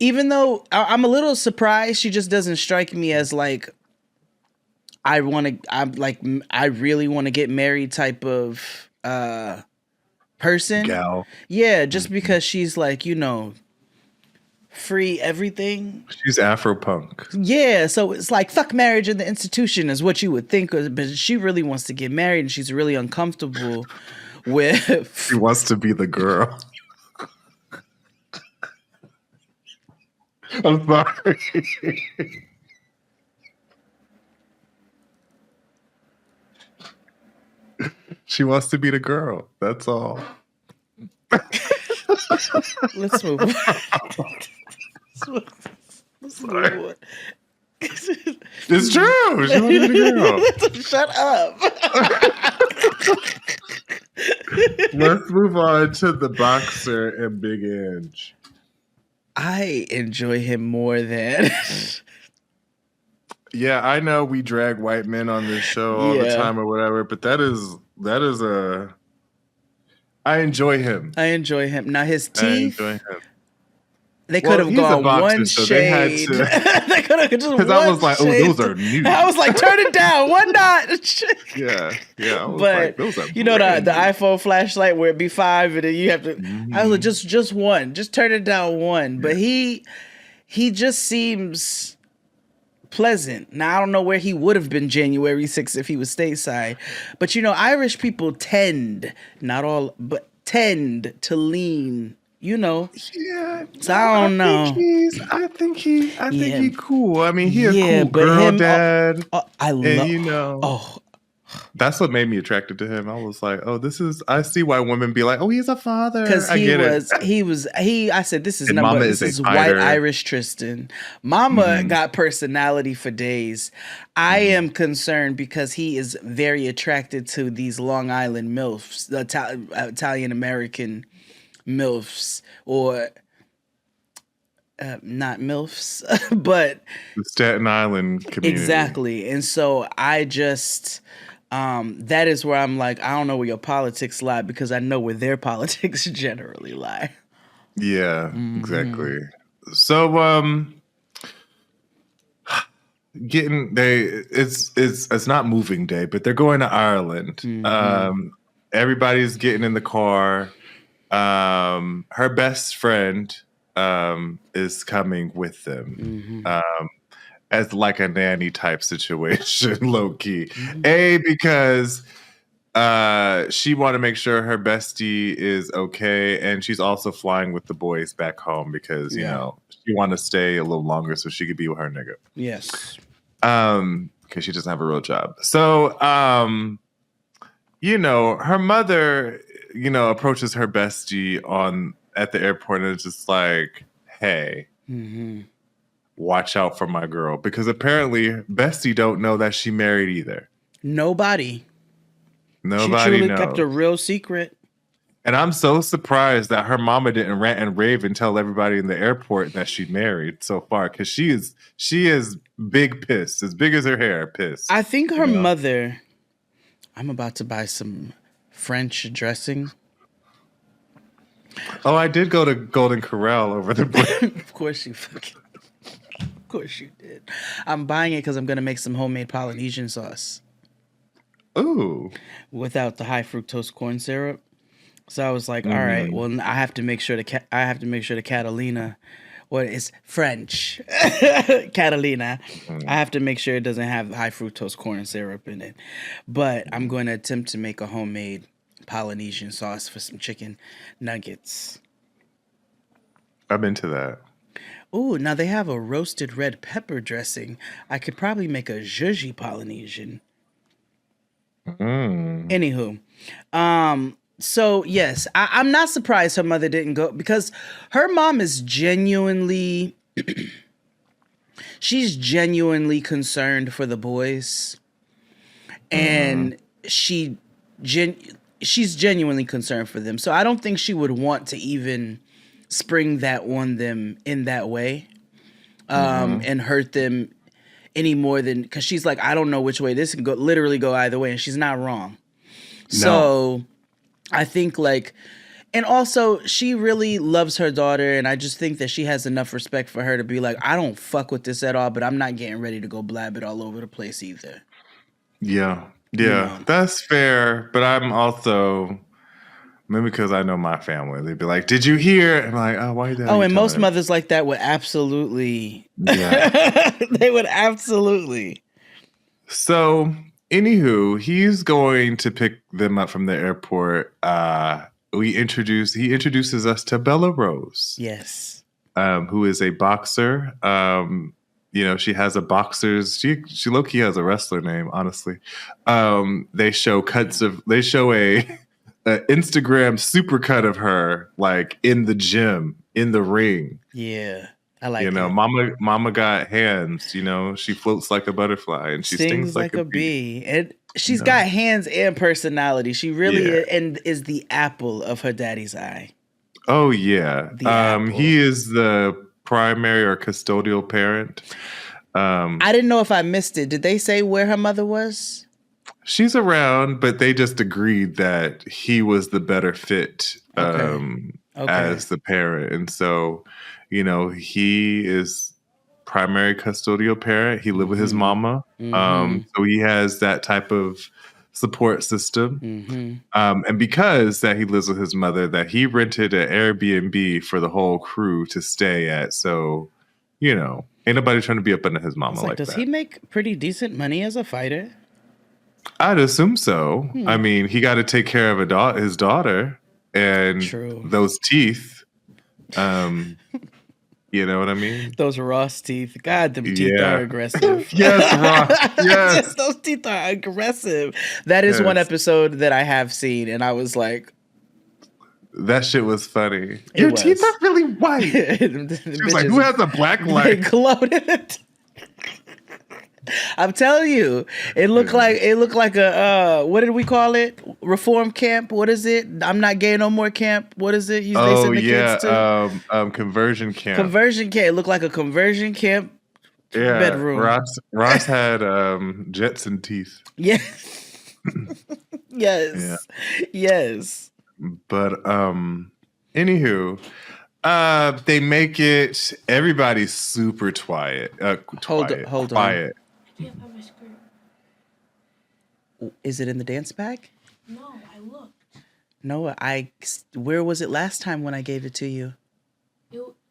even though I'm a little surprised, she just doesn't strike me as like I really want to get married type of person. Gal. Yeah, just because she's like, free everything. She's Afro-punk. Yeah, so it's like fuck marriage and the institution is what you would think, but she really wants to get married and she's really uncomfortable with. She wants to be the girl. I'm sorry. She wants to be the girl. That's all. Let's move on. Let's move on. It's true. She wants to be the girl. Shut up. Let's move on to the boxer and Big Ange. I enjoy him more than. Yeah, I know we drag white men on this show all the time or whatever, but that is a. I enjoy him. Now his teeth. I enjoy him. They could have gone boxer, one so shade. They could have just. Because I was like, "Oh, those are new." I was like, "Turn it down, one notch." Yeah. I was but like, those are the iPhone flashlight where it be 5 and then you have to. I was like, just one, just turn it down one. But he just seems pleasant. Now I don't know where he would have been January 6th if he was stateside, but Irish people tend, not all, but tend to lean. Yeah. So I don't know. I think he cool. I mean, he a cool but girl him, dad. I love. Oh, that's what made me attracted to him. I was like, oh, I see why women be like, oh, he's a father. Because I said, this is this is white Irish Tristan. Mama got personality for days. I am concerned because he is very attracted to these Long Island MILFs, the Italian American MILFs, or not MILFs, but the Staten Island community. Exactly. And so I just, that is where I'm like, I don't know where your politics lie because I know where their politics generally lie. Yeah, exactly. So, it's not moving day, but they're going to Ireland. Everybody's getting in the car. Her best friend is coming with them as like a nanny type situation, low key. Because she want to make sure her bestie is okay, and she's also flying with the boys back home because she want to stay a little longer so she could be with her nigga. Yes. Because she doesn't have a real job. So, her mother, approaches her bestie at the airport and is just like, hey, watch out for my girl. Because apparently bestie don't know that she married either. Nobody She truly knows. kept a real secret. And I'm so surprised that her mama didn't rant and rave and tell everybody in the airport that she married so far. Because she is big pissed, as big as her hair, pissed. I think her mother, I'm about to buy some French dressing. Oh, I did go to Golden Corral over the break. Of course you did. I'm buying it because I'm going to make some homemade Polynesian sauce. Ooh. Without the high fructose corn syrup. So I was like, all right, well, I have to make sure the Catalina, it's French, Catalina. I have to make sure it doesn't have high fructose corn syrup in it. But I'm going to attempt to make a homemade Polynesian sauce for some chicken nuggets. I'm into that. Ooh, now they have a roasted red pepper dressing. I could probably make a zhuzhi Polynesian. Anywho, so yes, I'm not surprised her mother didn't go because her mom is genuinely, she's genuinely concerned for the boys, and she's genuinely concerned for them. So I don't think she would want to even spring that on them in that way, and hurt them any more than, because she's like, I don't know which way this can go, literally go either way, and she's not wrong. No. So I think and also she really loves her daughter, and I just think that she has enough respect for her to be like, I don't fuck with this at all, but I'm not getting ready to go blab it all over the place either. Yeah, that's fair, but I'm also Maybe because I know my family. They'd be like, "Did you hear?" And I'm like, "Oh, why did?" Oh, and most mothers like that would absolutely. Yeah. They would absolutely. So, anywho, he's going to pick them up from the airport. He introduces us to Bella Rose. Yes. Who is a boxer. She has a boxer's. She low key has a wrestler name. Honestly, they show a Instagram supercut of her like in the gym in the ring. Yeah, I like. Mama got hands. She floats like a butterfly and she stings like a bee. And she's got hands and personality. She really is the apple of her daddy's eye. Oh yeah. He is the primary or custodial parent. I didn't know if I missed it. Did they say where her mother was? She's around, but they just agreed that he was the better fit as the parent. And so, he is primary custodial parent. He lived with his mama. So he has that type of support system. And because that he lives with his mother, that he rented an Airbnb for the whole crew to stay at. So, ain't nobody trying to be up under his mama like does that. He make pretty decent money as a fighter? I'd assume so. I mean, he got to take care of his daughter and those teeth. You know what I mean? Those Ross teeth. God, them teeth are aggressive. Yes, Ross. Yes. Those teeth are aggressive. That is one episode that I have seen, and I was like... That shit was funny. Your teeth are really white. She was like, who has a black leg? They gloated. I'm telling you, it looked like a what did we call it? Reform camp. What is it? I'm not gay no more camp. What is it? Kids to? Conversion camp. Conversion camp. It looked like a conversion camp bedroom. Ross had Jetson teeth. Yes. Yes. Yes. But anywho. They make it. Everybody's super quiet. Hold on. Quiet. I can't find my skirt. Is it in the dance bag? No, I looked. No, where was it last time when I gave it to you?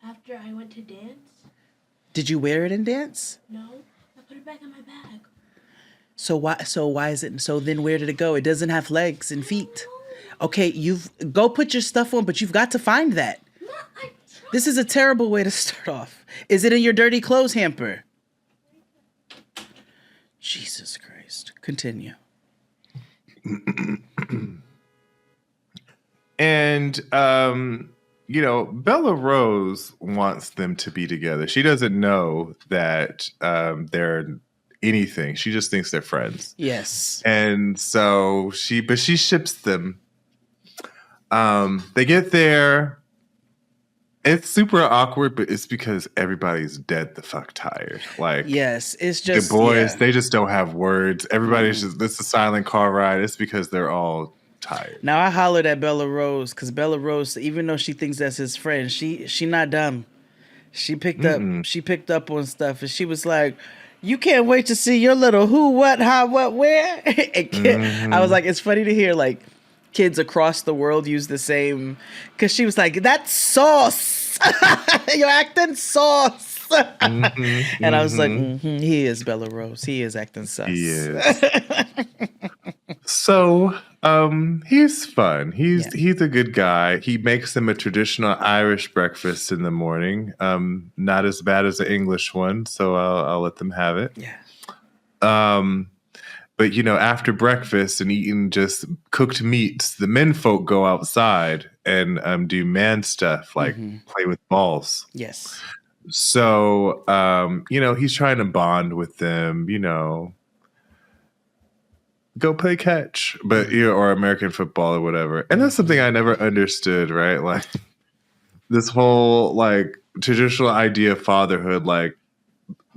After I went to dance. Did you wear it in dance? No, I put it back in my bag. So why is it? So then where did it go? It doesn't have legs and feet. Okay, go put your stuff on, but you've got to find that. No, This is a terrible way to start off. Is it in your dirty clothes hamper? Jesus Christ. Continue. And, Bella Rose wants them to be together. She doesn't know that they're anything. She just thinks they're friends. Yes. And so she ships them. They get there. It's super awkward, but it's because everybody's dead the fuck tired. Like, yes, it's just the boys, they just don't have words. Everybody's just, this is a silent car ride. It's because they're all tired. Now I hollered at Bella Rose because Bella Rose, even though she thinks that's his friend, she not dumb. She picked up on stuff, and she was like, "You can't wait to see your little who, what, how, what, where." I was like, it's funny to hear like kids across the world use the same, because she was like, "That's sauce." You're acting sauce. And I was like, he is Bella Rose. He is acting sus. He is. So, he's fun. He's a good guy. He makes them a traditional Irish breakfast in the morning. Not as bad as the English one, so I'll let them have it. Yeah. But after breakfast and eating just cooked meats, the men folk go outside and do man stuff like play with balls. Yes. So he's trying to bond with them. Go play catch, but or American football or whatever. And that's something I never understood. Right, like this whole like traditional idea of fatherhood, like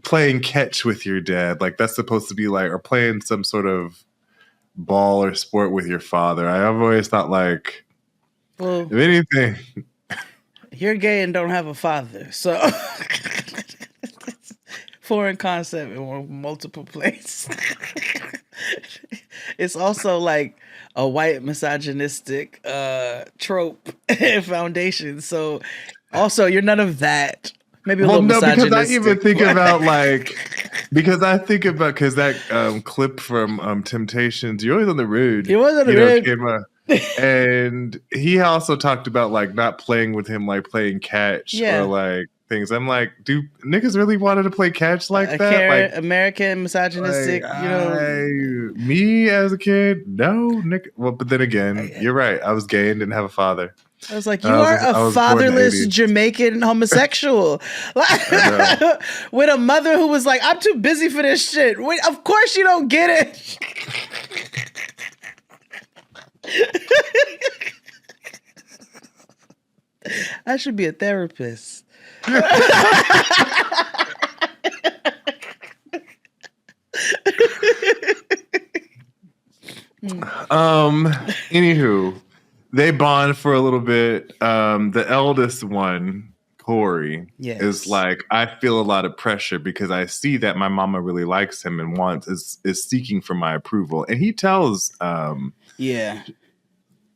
playing catch with your dad, like that's supposed to be like, or playing some sort of ball or sport with your father. I've always thought like, well, if anything, you're gay and don't have a father, so foreign concept in multiple places. It's also like a white misogynistic trope foundation. So also you're none of that. Maybe a Well, little no, because I misogynistic. even think about because that clip from Temptations, You're Always on the Road. He was on the road. Came out. And he also talked about like not playing with him, like playing catch or like things. I'm like, do niggas really wanted to play catch like that? Like American misogynistic, me as a kid, no, Nick. Well, but then again, you're right. I was gay and didn't have a father. I was like, you are a fatherless Jamaican homosexual. With a mother who was like, I'm too busy for this shit. Wait, of course you don't get it. I should be a therapist. Anywho, they bond for a little bit. The eldest one, Corey, is like, I feel a lot of pressure because I see that my mama really likes him and is seeking for my approval. And he tells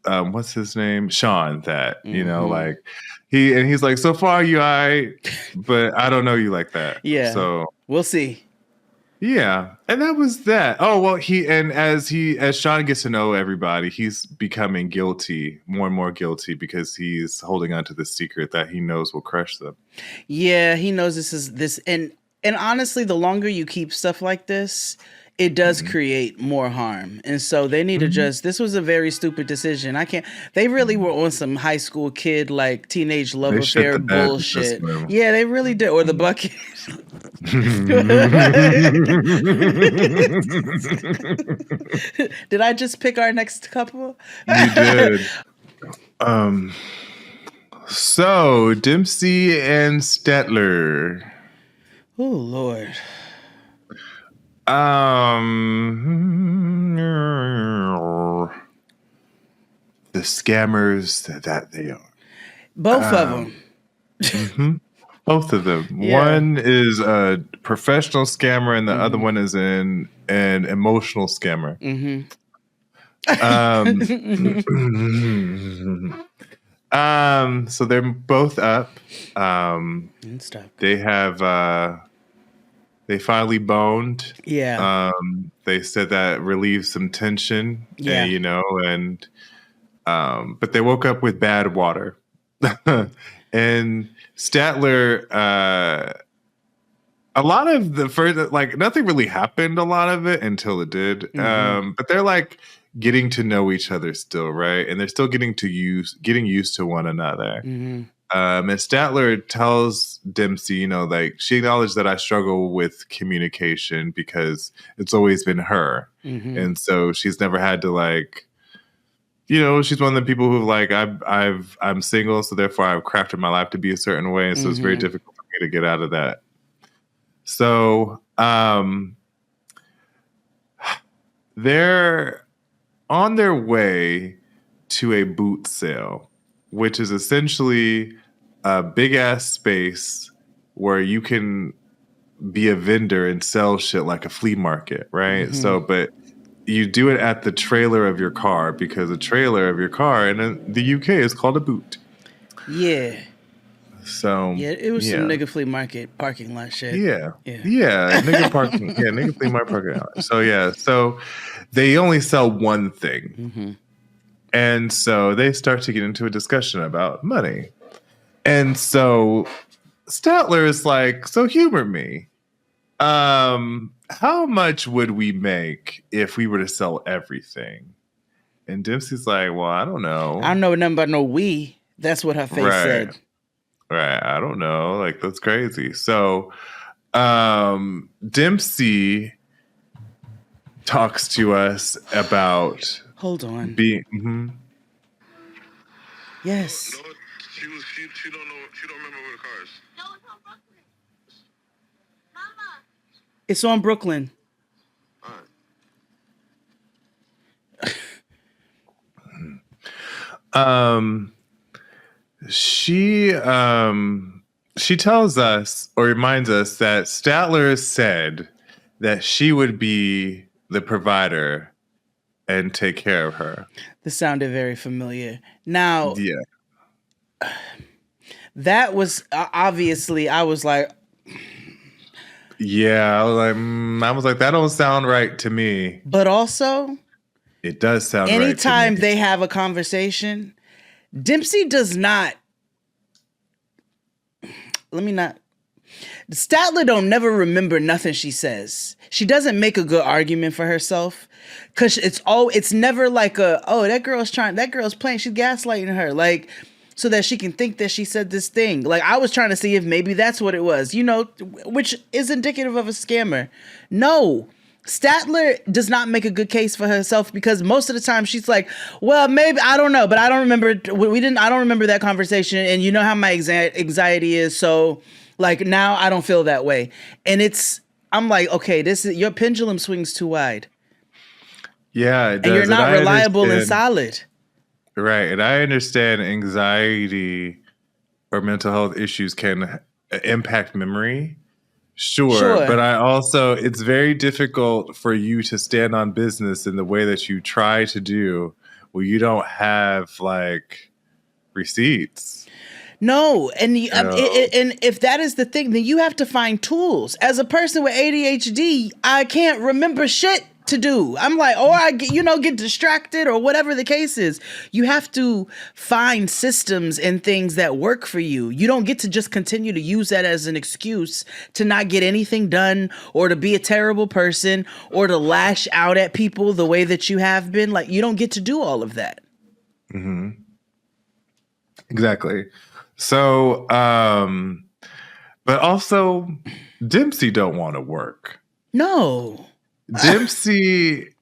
what's his name? Sean, that, you know, like he's like, so far you but I don't know you like that. Yeah. So we'll see. Yeah. And that was that. Oh, well, as Sean gets to know everybody, he's becoming more and more guilty because he's holding on to the secret that he knows will crush them. Yeah, he knows this and honestly, the longer you keep stuff like this, it does create more harm. And so they need to this was a very stupid decision. They really were on some high school kid, like teenage love affair bullshit. Yeah, they really did. Or the bucket. Did I just pick our next couple? You did. So Dempsey and Statler. Oh, Lord. The scammers that they are. Both of them. Both of them. Yeah. One is a professional scammer, and the other one is an emotional scammer. So they're both up. They have. They finally boned. Yeah. They said that relieved some tension. Yeah. And but they woke up with bad water. And Statler, a lot of the first, like, nothing really happened, a lot of it, until it did. But they're like getting to know each other still, right? And they're still getting used to one another. And Statler tells Dempsey, like, she acknowledged that I struggle with communication because it's always been her. And so she's never had to, like, she's one of the people who, like, I'm single, so therefore I've crafted my life to be a certain way. And so it's very difficult for me to get out of that. So they're on their way to a boot sale, which is essentially a big ass space where you can be a vendor and sell shit like a flea market, right? So, but you do it at the trailer of your car, because a trailer of your car in the UK is called a boot. Yeah. So it was some nigga flea market parking lot shit. Yeah, nigga parking. Nigga flea market parking lot. So they only sell one thing. And so they start to get into a discussion about money. And so Statler is like, so humor me. How much would we make if we were to sell everything? And Dempsey's like, well, I don't know. I don't know nothing about no we. That's what her face said. Right. I don't know. Like, that's crazy. So Dempsey talks to us about... Hold on. Yes. No, she don't know. She don't remember where the car is. No, it's on Brooklyn. Mama. It's on Brooklyn. She tells us, or reminds us, that Statler said that she would be the provider and take care of her. This sounded very familiar. Now, Yeah. that was obviously, I was like, Yeah, I was like, that don't sound right to me. but also, It does sound right to anytime me. they have a conversation, Dempsey does not. Statler don't never remember nothing she says. She doesn't make a good argument for herself because it's never like that girl's playing, she's gaslighting her, like, so that she can think that she said this thing. Like, I was trying to see if maybe that's what it was, which is indicative of a scammer. No. Statler does not make a good case for herself because most of the time she's like, well, maybe, I don't know, but I don't remember. I don't remember that conversation. And you know how my anxiety is. So like now I don't feel that way. And I'm like, okay, your pendulum swings too wide. Yeah, it does. And you're not reliable and solid. Right. And I understand anxiety or mental health issues can impact memory. Sure. But it's very difficult for you to stand on business in the way that you try to do where you don't have like receipts. No. And and if that is the thing, then you have to find tools. As a person with ADHD, I can't remember shit to do. I'm like, or I get distracted or whatever the case is. You have to find systems and things that work for you. You don't get to just continue to use that as an excuse to not get anything done or to be a terrible person or to lash out at people the way that you have been. Like, you don't get to do all of that. Mm-hmm. Exactly. So, but also Dempsey don't want to work. No. Dempsey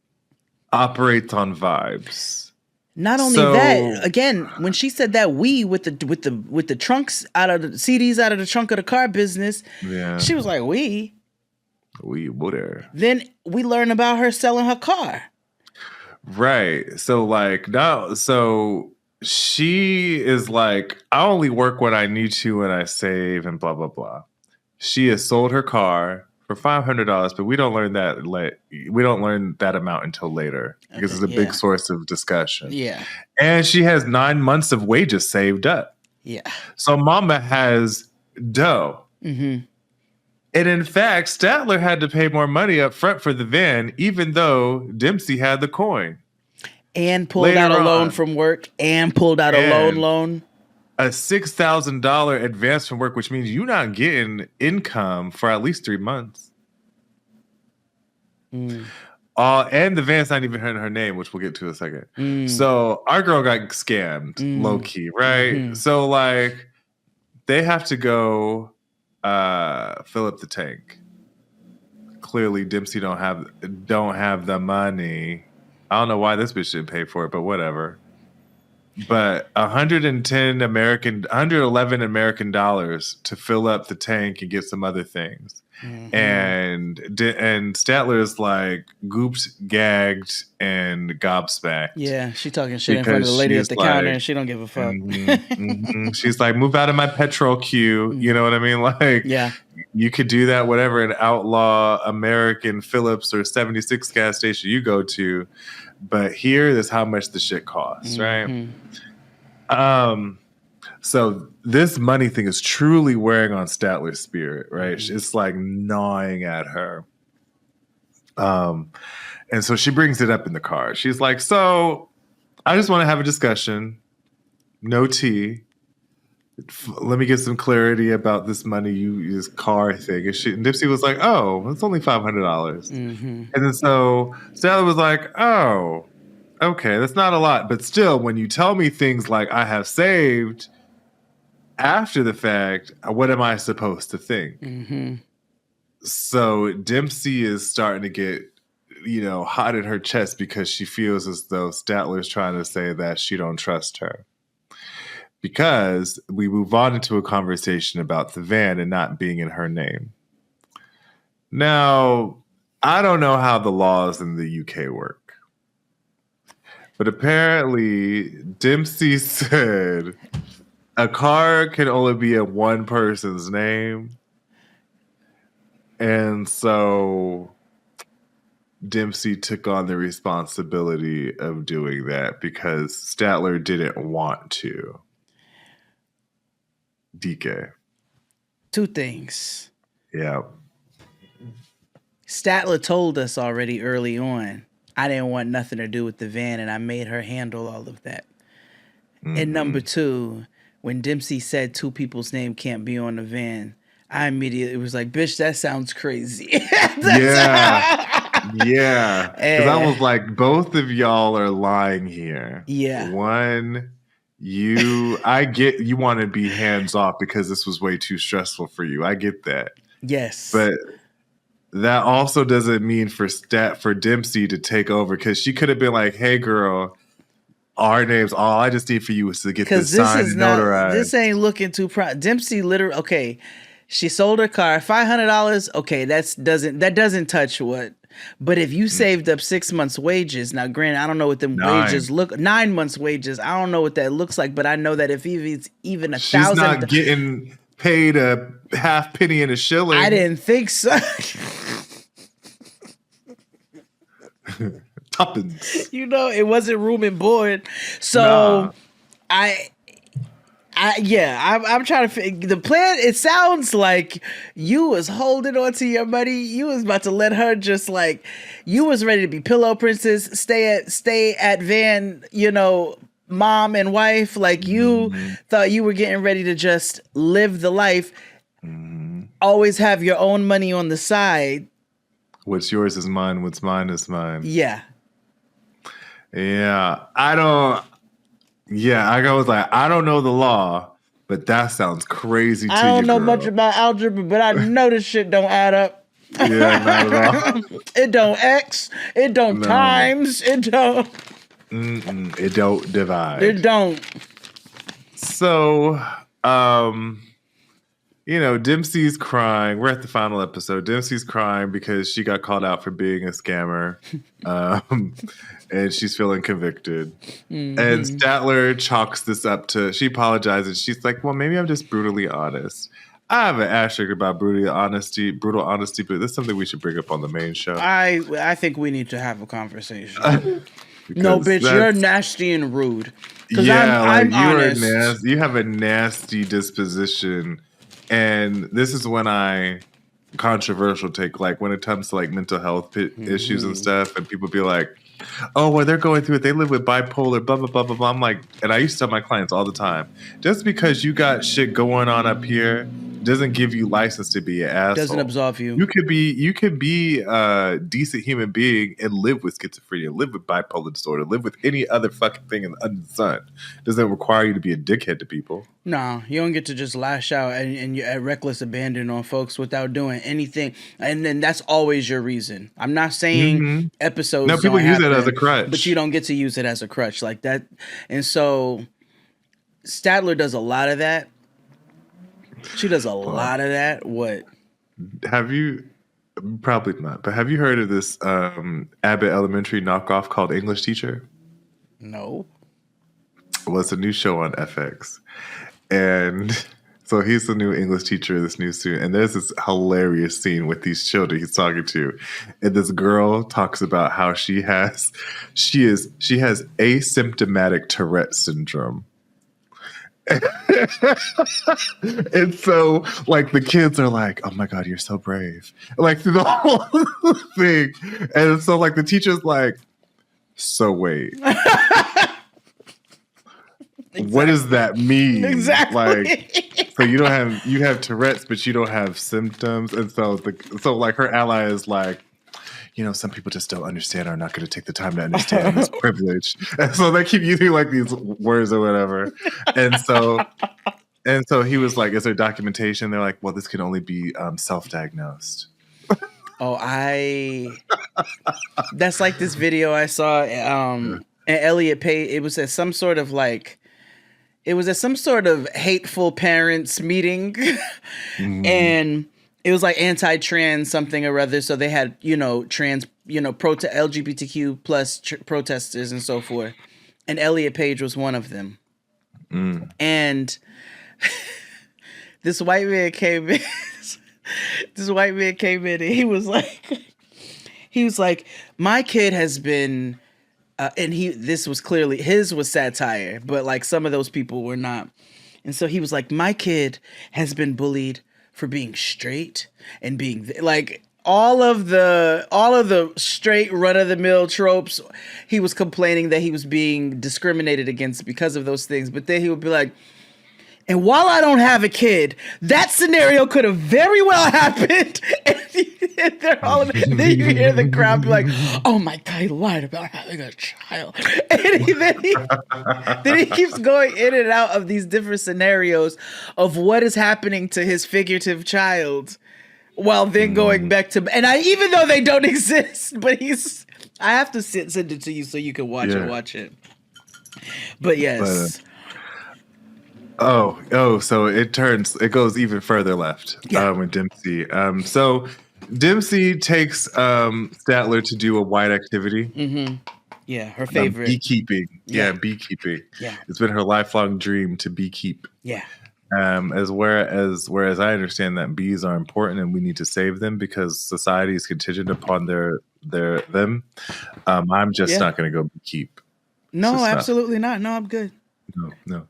operates on vibes. Not only that, again, when she said that with the trunks out of the CDs out of the trunk of the car business, she was like, we would. Then we learn about her selling her car. Right. So like no, so she is like, I only work when I need to and I save and blah blah blah. She has sold her car for $500, but we don't learn that amount until later because it's a big source of discussion. Yeah. And she has 9 months of wages saved up. Yeah. So Mama has dough. Mm-hmm. And in fact, Statler had to pay more money up front for the van, even though Dempsey had the coin. And pulled out a loan from work and pulled out a loan. A $6,000 advance from work, which means you're not getting income for at least 3 months. And the van's not even her name, which we'll get to in a second. So our girl got scammed, low key, right? Mm-hmm. So like they have to go fill up the tank. Clearly, Dempsey don't have the money. I don't know why this bitch didn't pay for it, but whatever. But $111 American dollars to fill up the tank and get some other things. Mm-hmm. And Statler is like gooped, gagged, and gobsmacked. Yeah, she talking shit in front of the lady at the counter, and she don't give a fuck. She's like, move out of my petrol queue. You know what I mean? Like, yeah, you could do that, whatever, an outlaw American Phillips or 76 gas station you go to. But here is how much the shit costs, right? So this money thing is truly wearing on Statler's spirit, right? It's like gnawing at her. And so she brings it up in the car. She's like, so I just want to have a discussion. No tea. Let me get some clarity about this money, this car thing. And Dempsey was like, oh, it's only $500. And then so Statler was like, oh, okay, that's not a lot. But still, when you tell me things like I have saved after the fact, what am I supposed to think? So Dempsey is starting to get, hot in her chest because she feels as though Statler is trying to say that she don't trust her. Because we move on into a conversation about the van and not being in her name. Now, I don't know how the laws in the UK work. But apparently, Dempsey said a car can only be in one person's name. And so Dempsey took on the responsibility of doing that because Statler didn't want to. DK. Two things. Yeah. Statler told us already early on, I didn't want nothing to do with the van, and I made her handle all of that. And number two, when Dempsey said two people's name can't be on the van, I immediately was like, bitch, that sounds crazy. Yeah. Because I was like, both of y'all are lying here. Yeah. One, I get you want to be hands off because this was way too stressful for you. I get that. Yes. But that also doesn't mean for Dempsey to take over, because she could have been like, hey, girl, our names, all I just need for you is to get this signed and notarized. This ain't looking too Dempsey literally, okay, she sold her car, $500. Okay, that doesn't touch what. But if you saved up 6 months' wages, now granted, I don't know what them wages look. 9 months' wages, I don't know what that looks like. But I know that if it's even $1,000, she's not getting paid a half penny in a shilling. I didn't think so. Tuppence. It wasn't room and board. So nah. I'm trying to the plan. It sounds like you was holding on to your money. You was about to let her just like, you was ready to be pillow princess, stay at van, mom and wife. Like you thought you were getting ready to just live the life. Always have your own money on the side. What's yours is mine. What's mine is mine. Yeah. Yeah. I was like, I don't know the law, but that sounds crazy to you, I don't know girl. much about algebra, but I know this shit don't add up. Yeah, not at all. It don't X. It don't times. It don't. It don't divide. It don't. So, Dempsey's crying. We're at the final episode. Dempsey's crying because she got called out for being a scammer. And she's feeling convicted. And Statler chalks this up to, she apologizes. She's like, well, maybe I'm just brutally honest. I have an asterisk about brutal honesty, but that's something we should bring up on the main show. I think we need to have a conversation. No, bitch, you're nasty and rude. Yeah, I'm honest. You have a nasty disposition. And this is when controversial take, like when it comes to like mental health issues and stuff, and people be like, oh, well, they're going through it. They live with bipolar, blah, blah, blah, blah, blah. I'm like, and I used to tell my clients all the time, just because you got shit going on up here doesn't give you license to be an asshole. Doesn't absolve you. You could be a decent human being and live with schizophrenia, live with bipolar disorder, live with any other fucking thing under the sun. Doesn't require you to be a dickhead to people. No, you don't get to just lash out and you're at reckless abandon on folks without doing anything. And then that's always your reason. I'm not saying episodes. No, people use it as a crutch. But you don't get to use it as a crutch like that. And so Statler does a lot of that. She does a lot of that. What? Have you, probably not, but have you heard of this Abbott Elementary knockoff called English Teacher? No. Well, it's a new show on FX. And so he's the new English teacher of this new student. And there's this hilarious scene with these children he's talking to. And this girl talks about how she has asymptomatic Tourette syndrome. And so like the kids are like, oh my God, you're so brave. Like through the whole thing. And so like the teacher's like, so wait. Exactly. What does that mean? Exactly. Like, so you have Tourette's, but you don't have symptoms. And so like her ally is like, some people just don't understand or are not going to take the time to understand this privilege. And so they keep using like these words or whatever. And so he was like, is there documentation? They're like, well, this can only be self-diagnosed. That's like this video I saw, and Elliot Page, it was at some sort of hateful parents meeting. And it was like anti-trans something or other. So they had, trans, LGBTQ plus protesters and so forth. And Elliot Page was one of them. And this white man came in. And he was like, He was like, my kid has been, this was clearly, his was satire, but like some of those people were not. And so he was like, my kid has been bullied for being straight and being like all of the straight run of the mill tropes. He was complaining that he was being discriminated against because of those things. But then he would be like, and while I don't have a kid, that scenario could have very well happened. And they're all then you hear the crowd be like, oh my God, he lied about having a child. And then he keeps going in and out of these different scenarios of what is happening to his figurative child while then going back to, and even though they don't exist, but I have to send it to you so you can watch it. But yes. So it goes even further left with Dempsey. So Dempsey takes Statler to do a white activity. Mm-hmm. Yeah, her favorite. Beekeeping. Yeah, beekeeping. Yeah. It's been her lifelong dream to beekeep. Yeah. Whereas I understand that bees are important and we need to save them because society is contingent upon them. I'm just not going to go beekeep. No, absolutely not. No, I'm good. No.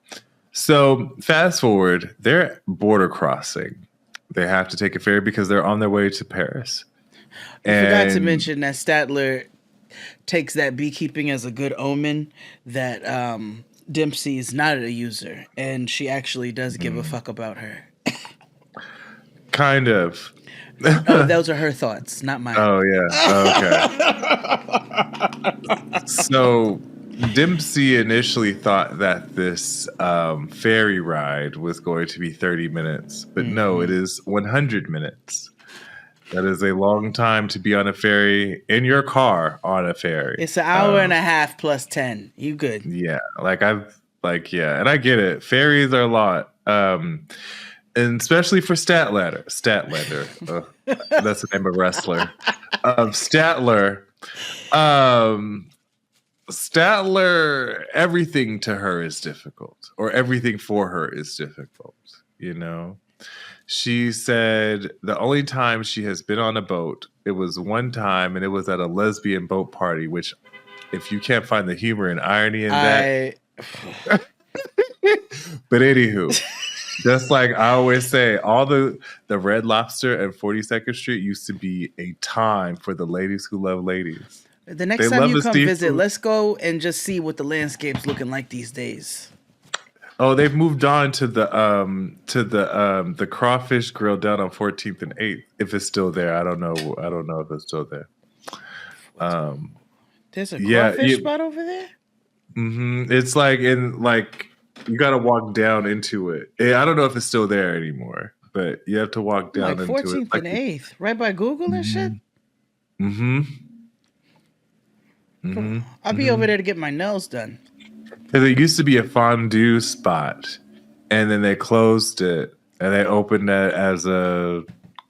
So fast forward, they're border crossing. They have to take a ferry because they're on their way to Paris. I forgot to mention that Statler takes that beekeeping as a good omen that Dempsey is not a user and she actually does give a fuck about her. Kind of. Oh, those are her thoughts, not mine. Oh, yeah. Okay. So Dempsey initially thought that this ferry ride was going to be 30 minutes, but no, it is 100 minutes. That is a long time to be on a ferry, in your car on a ferry. It's an hour and a half plus 10. You good. Yeah, and I get it. Ferries are a lot. And especially for Statler. That's the name of a wrestler. Statler. Statler, everything to her is difficult, or everything for her is difficult, you know? She said the only time she has been on a boat, it was one time, and it was at a lesbian boat party, which, if you can't find the humor and irony in that. But anywho, just like I always say, all the Red Lobster and 42nd Street used to be a time for the ladies who love ladies. The next time you come visit, let's go and just see what the landscape's looking like these days. Oh, they've moved on to the crawfish grill down on 14th and 8th. If it's still there, I don't know if it's still there. There's a crawfish spot over there. Mm-hmm. It's like you got to walk down into it. I don't know if it's still there anymore, but you have to walk down into 14th it. 14th and 8th, right by Google and shit. Mm-hmm. I'll be over there to get my nails done. There used to be a fondue spot, and then they closed it, and they opened that as a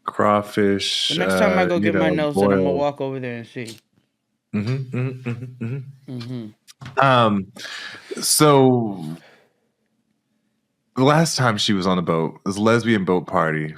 crawfish. The next time I go get my nails done, I'm gonna walk over there and see. So the last time she was on a boat, it was a lesbian boat party,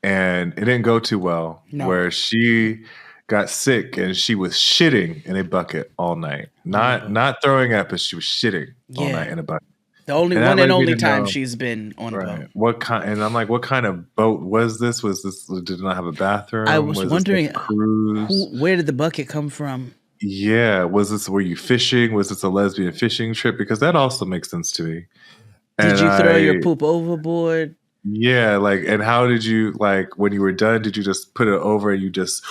and it didn't go too well. No. Where she got sick and she was shitting in a bucket all night. Not throwing up, but she was shitting all night in a bucket. The only one and only time she's been on a boat. What kind? And I'm like, what kind of boat was this? Did it not have a bathroom? I was wondering, cruise? Where did the bucket come from? Yeah, were you fishing? Was this a lesbian fishing trip? Because that also makes sense to me. Did you throw your poop overboard? Yeah, and how did you, when you were done, did you just put it over and you just,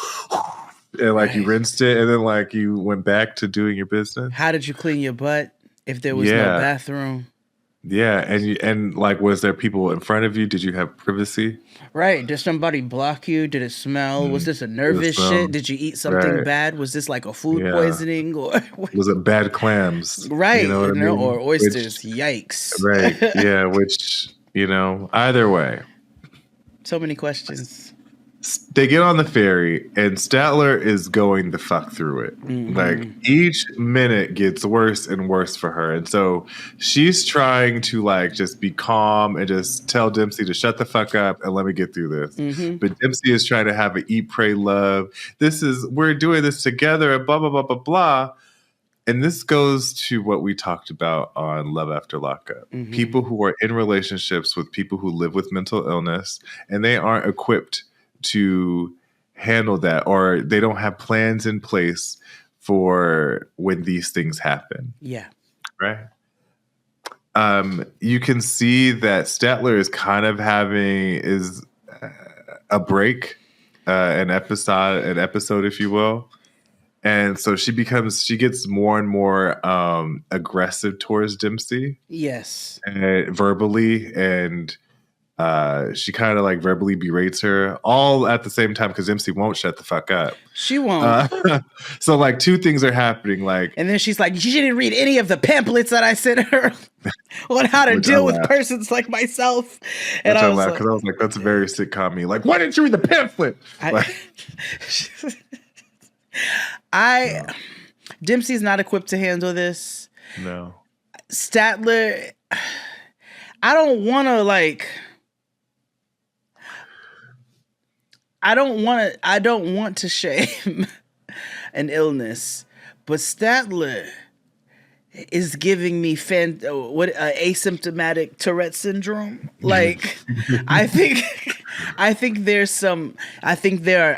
and you rinsed it and then you went back to doing your business? How did you clean your butt if there was no bathroom? Yeah, and was there people in front of you? Did you have privacy? Right. Did somebody block you? Did it smell? Was this a nervous shit? Did you eat something bad? Was this a food poisoning? Or was it bad clams? Right. You know what I mean? Or oysters. Yikes. Right. Yeah, which, either way. So many questions. they get on the ferry, and Statler is going the fuck through it. Like, each minute gets worse and worse for her. And so she's trying to, like, just be calm and just tell Dempsey to shut the fuck up and let me get through this. But Dempsey is trying to have an eat, pray, love. We're doing this together and blah, blah, blah, blah, blah. And this goes to what we talked about on Love After Lockup. People who are in relationships with people who live with mental illness, and they aren't equipped to handle that, or they don't have plans in place for when these things happen. Yeah. Right? You can see that Statler is kind of having a break, an episode, if you will. And so she gets more and more aggressive towards Dempsey. Yes. Verbally, and she kind of like verbally berates her all at the same time because Dempsey won't shut the fuck up. She won't. So like two things are happening. Like, and then she's like, she didn't read any of the pamphlets that I sent her on how to deal with persons like myself. And I was like, that's very sitcom-y. Like, why didn't you read the pamphlet? Dempsey's not equipped to handle this. No. Statler, I don't want to shame an illness, but Statler is giving me asymptomatic Tourette syndrome. Like, I think there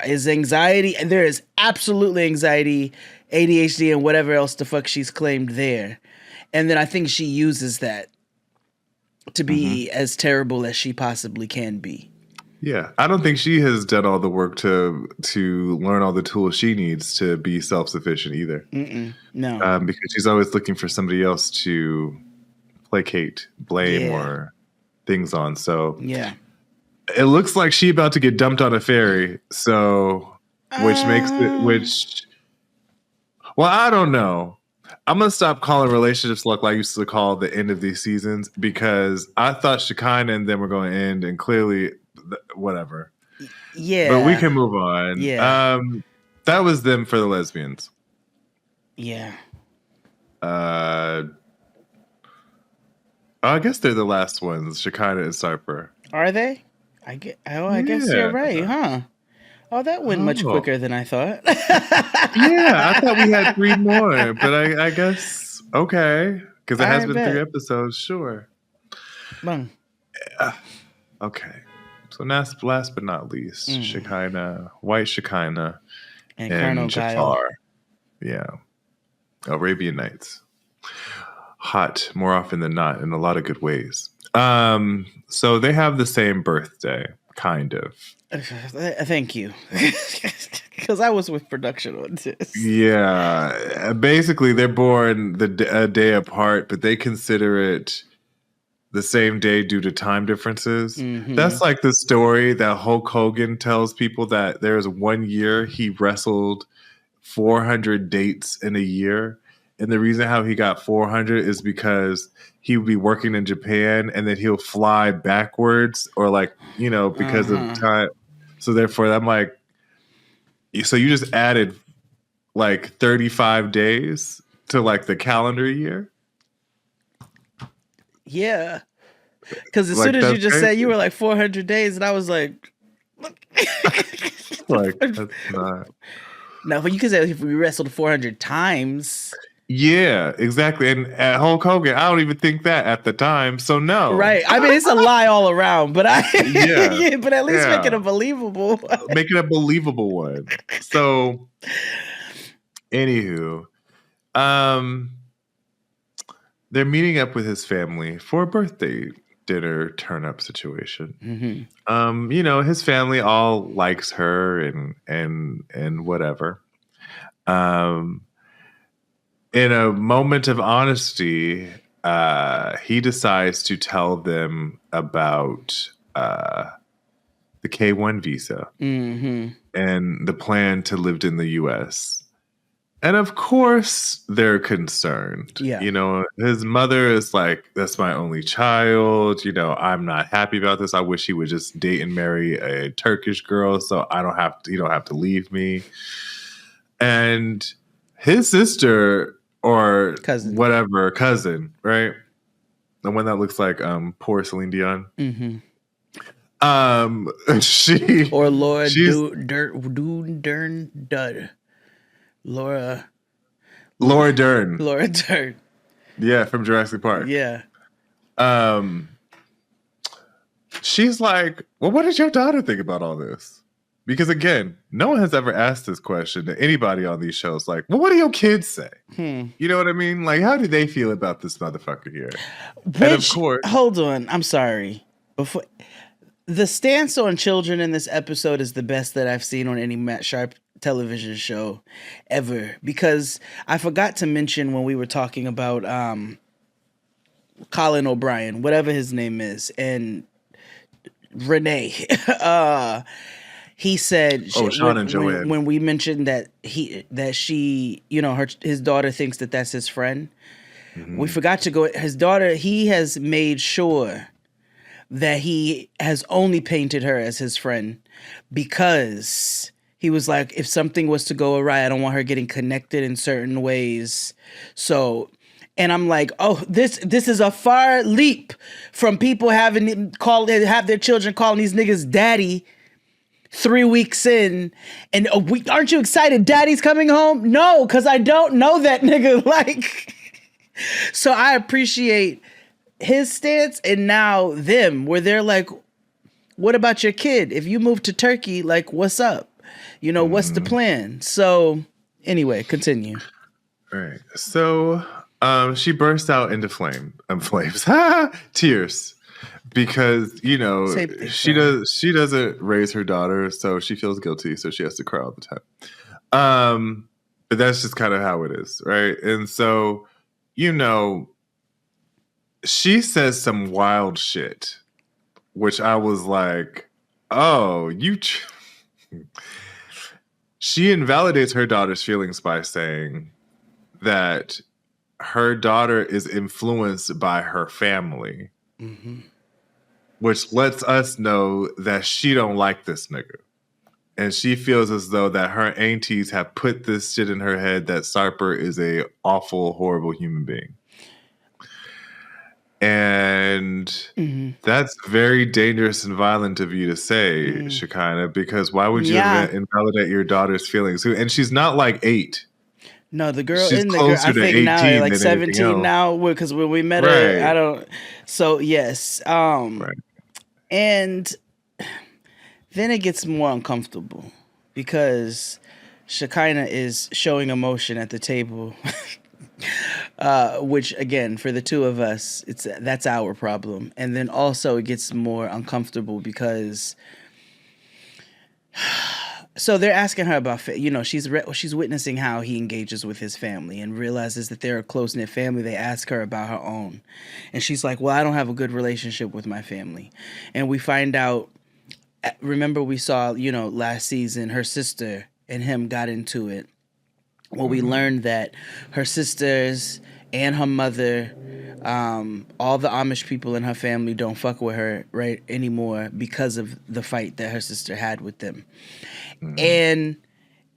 is anxiety, and there is absolutely anxiety, ADHD, and whatever else the fuck she's claimed there. And then I think she uses that to be as terrible as she possibly can be. Yeah, I don't think she has done all the work to learn all the tools she needs to be self-sufficient either. No, because she's always looking for somebody else to placate, blame, or things on. So yeah, it looks like she about to get dumped on a ferry. So well, I don't know. I'm gonna stop calling relationships like I used to call the end of these seasons, because I thought Shekinah and them were going to end, and clearly. Whatever. Yeah. But we can move on. Yeah. That was them for the lesbians. Yeah. I guess they're the last ones, Shekinah and Sarper. Are they? I guess you're right, huh? Oh, that went much quicker than I thought. Yeah, I thought we had 3 more, but I guess, okay. Because it has been 3 episodes, sure. Bang. Okay. So last but not least, Shekinah, White Shekinah, and Colonel Jafar. Yeah. Arabian Nights. Hot more often than not in a lot of good ways. So they have the same birthday, kind of. Thank you. Because I was with production on this. Yeah. Basically, they're born a day apart, but they consider it the same day due to time differences. That's like the story that Hulk Hogan tells people, that there's 1 year he wrestled 400 dates in a year. And the reason how he got 400 is because he would be working in Japan, and then he'll fly backwards, or like, because of time. So therefore, I'm like, so you just added like 35 days to like the calendar year? Yeah, because as soon as you just said you were like 400 days, and I was like, that's not. No, but you could say if we wrestled 400 times. Yeah, exactly. And at Hulk Hogan, I don't even think that at the time. So no, right? I mean, it's a lie all around, but but at least make it a believable. Make it a believable one. So, anywho, they're meeting up with his family for a birthday dinner turn-up situation. His family all likes her and whatever. In a moment of honesty, he decides to tell them about the K-1 visa and the plan to live in the U.S. And of course, they're concerned. Yeah. You know, his mother is like, that's my only child. You know, I'm not happy about this. I wish he would just date and marry a Turkish girl so I don't have to, you don't have to leave me. And his sister or cousin, right? The one that looks like poor Celine Dion. Mm-hmm. She or Laura Dern Dud. Laura Dern. Laura Dern. Yeah, from Jurassic Park. Yeah. She's like, well, what did your daughter think about all this? Because again, no one has ever asked this question to anybody on these shows. Like, well, what do your kids say? You know what I mean? Like, how do they feel about this motherfucker here? Which, and of course, hold on, I'm sorry. Before the stance on children in this episode is the best that I've seen on any Matt Sharp television show ever. Because I forgot to mention when we were talking about Colin O'Brien, whatever his name is, and Renee. He said, Sean and Joanne. When we mentioned that she, you know, his daughter thinks that that's his friend. Mm-hmm. We forgot to go. His daughter, he has made sure that he has only painted her as his friend because he was like, if something was to go awry, I don't want her getting connected in certain ways. So, and I'm like, oh, this is a far leap from people have their children calling these niggas daddy 3 weeks in, and aren't you excited? Daddy's coming home? No, because I don't know that nigga. Like, so I appreciate his stance, and now them, where they're like, what about your kid? If you move to Turkey, like, what's up? You know, what's the plan? So anyway, continue. All right. So she burst out into flames, tears. Because, you know, she doesn't raise her daughter, so she feels guilty, so she has to cry all the time. But that's just kind of how it is, right? And so, you know, she says some wild shit, which I was like, oh, she invalidates her daughter's feelings by saying that her daughter is influenced by her family. Mm-hmm. Which lets us know that she don't like this nigga. And she feels as though that her aunties have put this shit in her head that Sarper is a awful, horrible human being. And that's very dangerous and violent of you to say, Shekinah, because why would you invalidate your daughter's feelings? And she's not like 8. No, the girl in the girl, I think now like 17 now, because when we met her, I don't. So yes, right. And then it gets more uncomfortable because Shekinah is showing emotion at the table, which again, for the two of us, that's our problem. And then also it gets more uncomfortable because. So they're asking her about, you know, she's witnessing how he engages with his family and realizes that they're a close-knit family. They ask her about her own. And she's like, well, I don't have a good relationship with my family. And we find out, remember we saw, you know, last season, her sister and him got into it. Well, we learned that her sisters and her mother, all the Amish people in her family don't fuck with her right anymore because of the fight that her sister had with them. And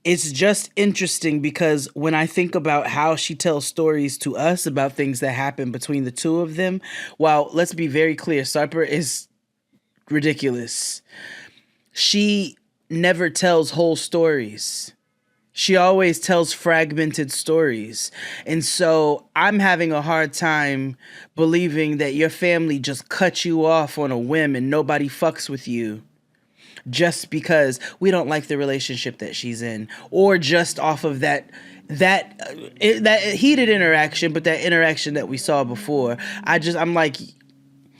it's just interesting because when I think about how she tells stories to us about things that happen between the two of them, while let's be very clear, Sarper is ridiculous. She never tells whole stories. She always tells fragmented stories. And so I'm having a hard time believing that your family just cut you off on a whim and nobody fucks with you just because we don't like the relationship that she's in, or just off of that heated interaction, but that interaction that we saw before. I'm like,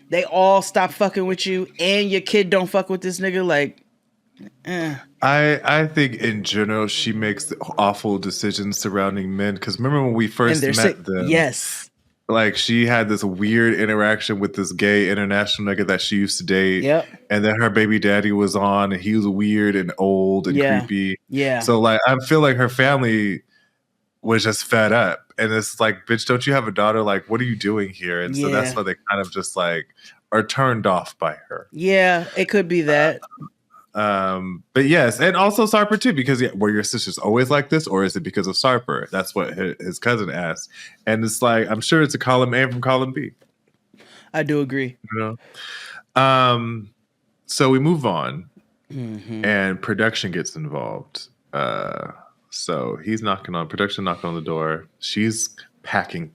they all stop fucking with you and your kid don't fuck with this nigga. Like, I think in general she makes awful decisions surrounding men. Because remember when we first met them? Yes. Like she had this weird interaction with this gay international nigga that she used to date. Yep. And then her baby daddy was on and he was weird and old and creepy. Yeah. So like I feel like her family was just fed up. And it's like, bitch, don't you have a daughter? Like, what are you doing here? And so that's why they kind of just like are turned off by her. Yeah, it could be that. But yes, and also Sarper too, because were your sisters always like this, or is it because of Sarper? That's what his cousin asked. And it's like, I'm sure it's a column A from column B. I do agree. You know? So we move on, and production gets involved. So he's knocking on the door. She's packing.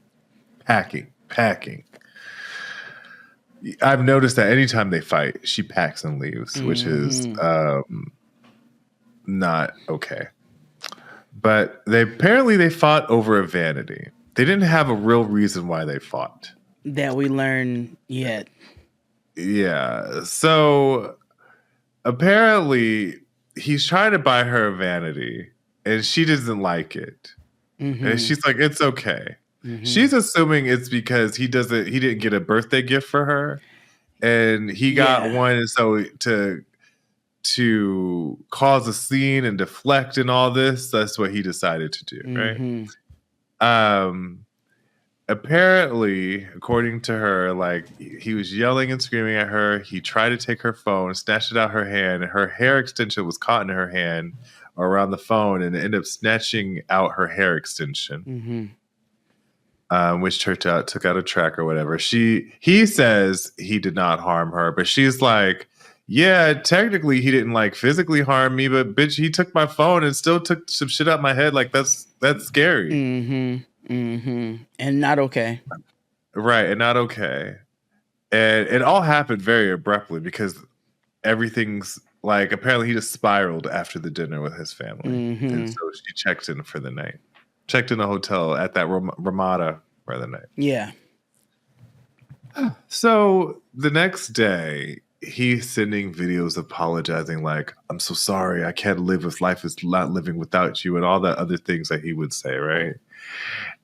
I've noticed that anytime they fight, she packs and leaves, which is not okay. But they fought over a vanity. They didn't have a real reason why they fought. That we learn yet. Yeah. So apparently he's trying to buy her a vanity and she doesn't like it. And she's like, it's okay. She's assuming it's because he didn't get a birthday gift for her and he got one. And so to cause a scene and deflect and all this, that's what he decided to do. Right. Apparently, according to her, like he was yelling and screaming at her. He tried to take her phone, snatched it out her hand, and her hair extension was caught in her hand around the phone, and ended up snatching out her hair extension, which took out a track or whatever. He says he did not harm her, but she's like, yeah, technically he didn't like physically harm me, but bitch, he took my phone and still took some shit out my head. Like that's scary. And not okay. Right, and not okay. And it all happened very abruptly because everything's like, apparently he just spiraled after the dinner with his family. And so she checked in for the night. Checked in a hotel at that Ramada for the night. Yeah. So the next day, he's sending videos apologizing like, I'm so sorry, I can't live if life is not living without you, and all that other things that he would say, right?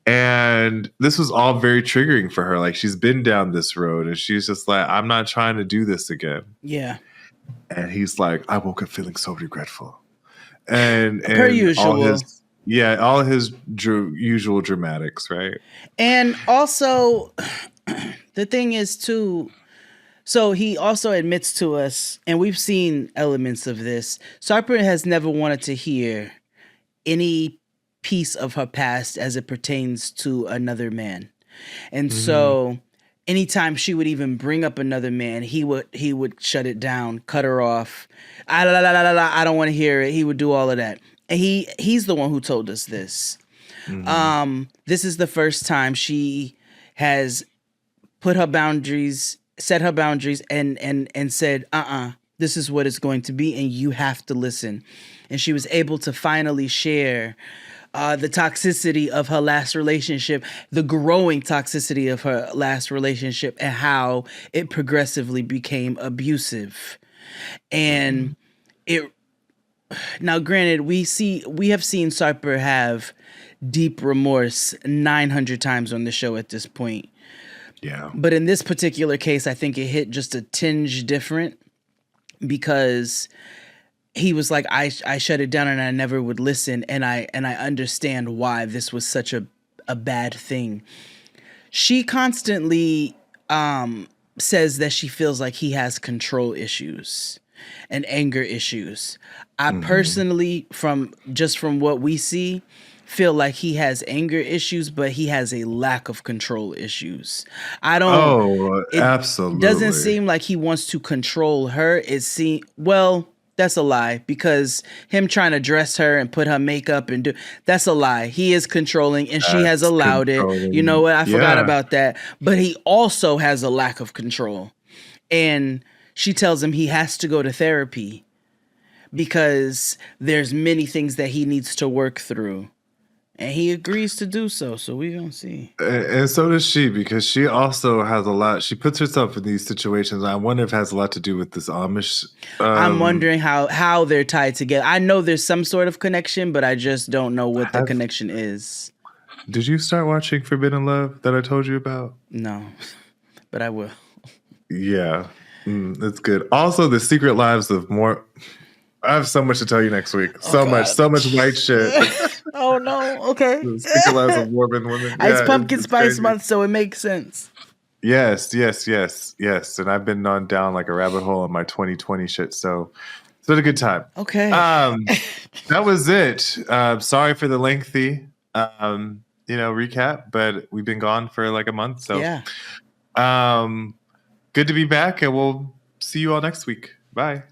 And this was all very triggering for her. Like, she's been down this road and she's just like, I'm not trying to do this again. Yeah. And he's like, I woke up feeling so regretful. And per usual. All his usual dramatics, right? And also, the thing is too, so he also admits to us, and we've seen elements of this, Sarper has never wanted to hear any piece of her past as it pertains to another man. And so anytime she would even bring up another man, he would shut it down, cut her off. I don't want to hear it. He would do all of that. And he's the one who told us this. This is the first time she has set her boundaries and said, this is what it's going to be, and you have to listen. And she was able to finally share the toxicity of her last relationship, the growing toxicity of her last relationship, and how it progressively became abusive. And now granted, we have seen Sarper have deep remorse 900 times on the show at this point. Yeah. But in this particular case, I think it hit just a tinge different because he was like, I shut it down and I never would listen. And I understand why this was such a bad thing. She constantly says that she feels like he has control issues and anger issues. I personally, from what we see, feel like he has anger issues, but he has a lack of control issues. Absolutely. Doesn't seem like he wants to control her. That's a lie, because him trying to dress her and put her makeup and that's a lie. He is controlling and she has allowed it. You know what? I forgot about that. But he also has a lack of control. And she tells him he has to go to therapy because there's many things that he needs to work through. And he agrees to do so. So we're going to see. And so does she, because she also has a lot. She puts herself in these situations. I wonder if it has a lot to do with this Amish. I'm wondering how they're tied together. I know there's some sort of connection, but I just don't know what the connection is. Did you start watching Forbidden Love that I told you about? No, but I will. Yeah, it's good. Also, The Secret Lives of More. I have so much to tell you next week. So much white shit. Oh no. Okay. Speak the lives of Mormon women. It's Yeah, pumpkin it's spice crazy. month, so it makes sense. Yes. And I've been on down like a rabbit hole on my 2020 shit. So it's been a good time. Okay. That was it. Sorry for the lengthy, recap, but we've been gone for like a month. So Yeah. good to be back, and we'll see you all next week. Bye.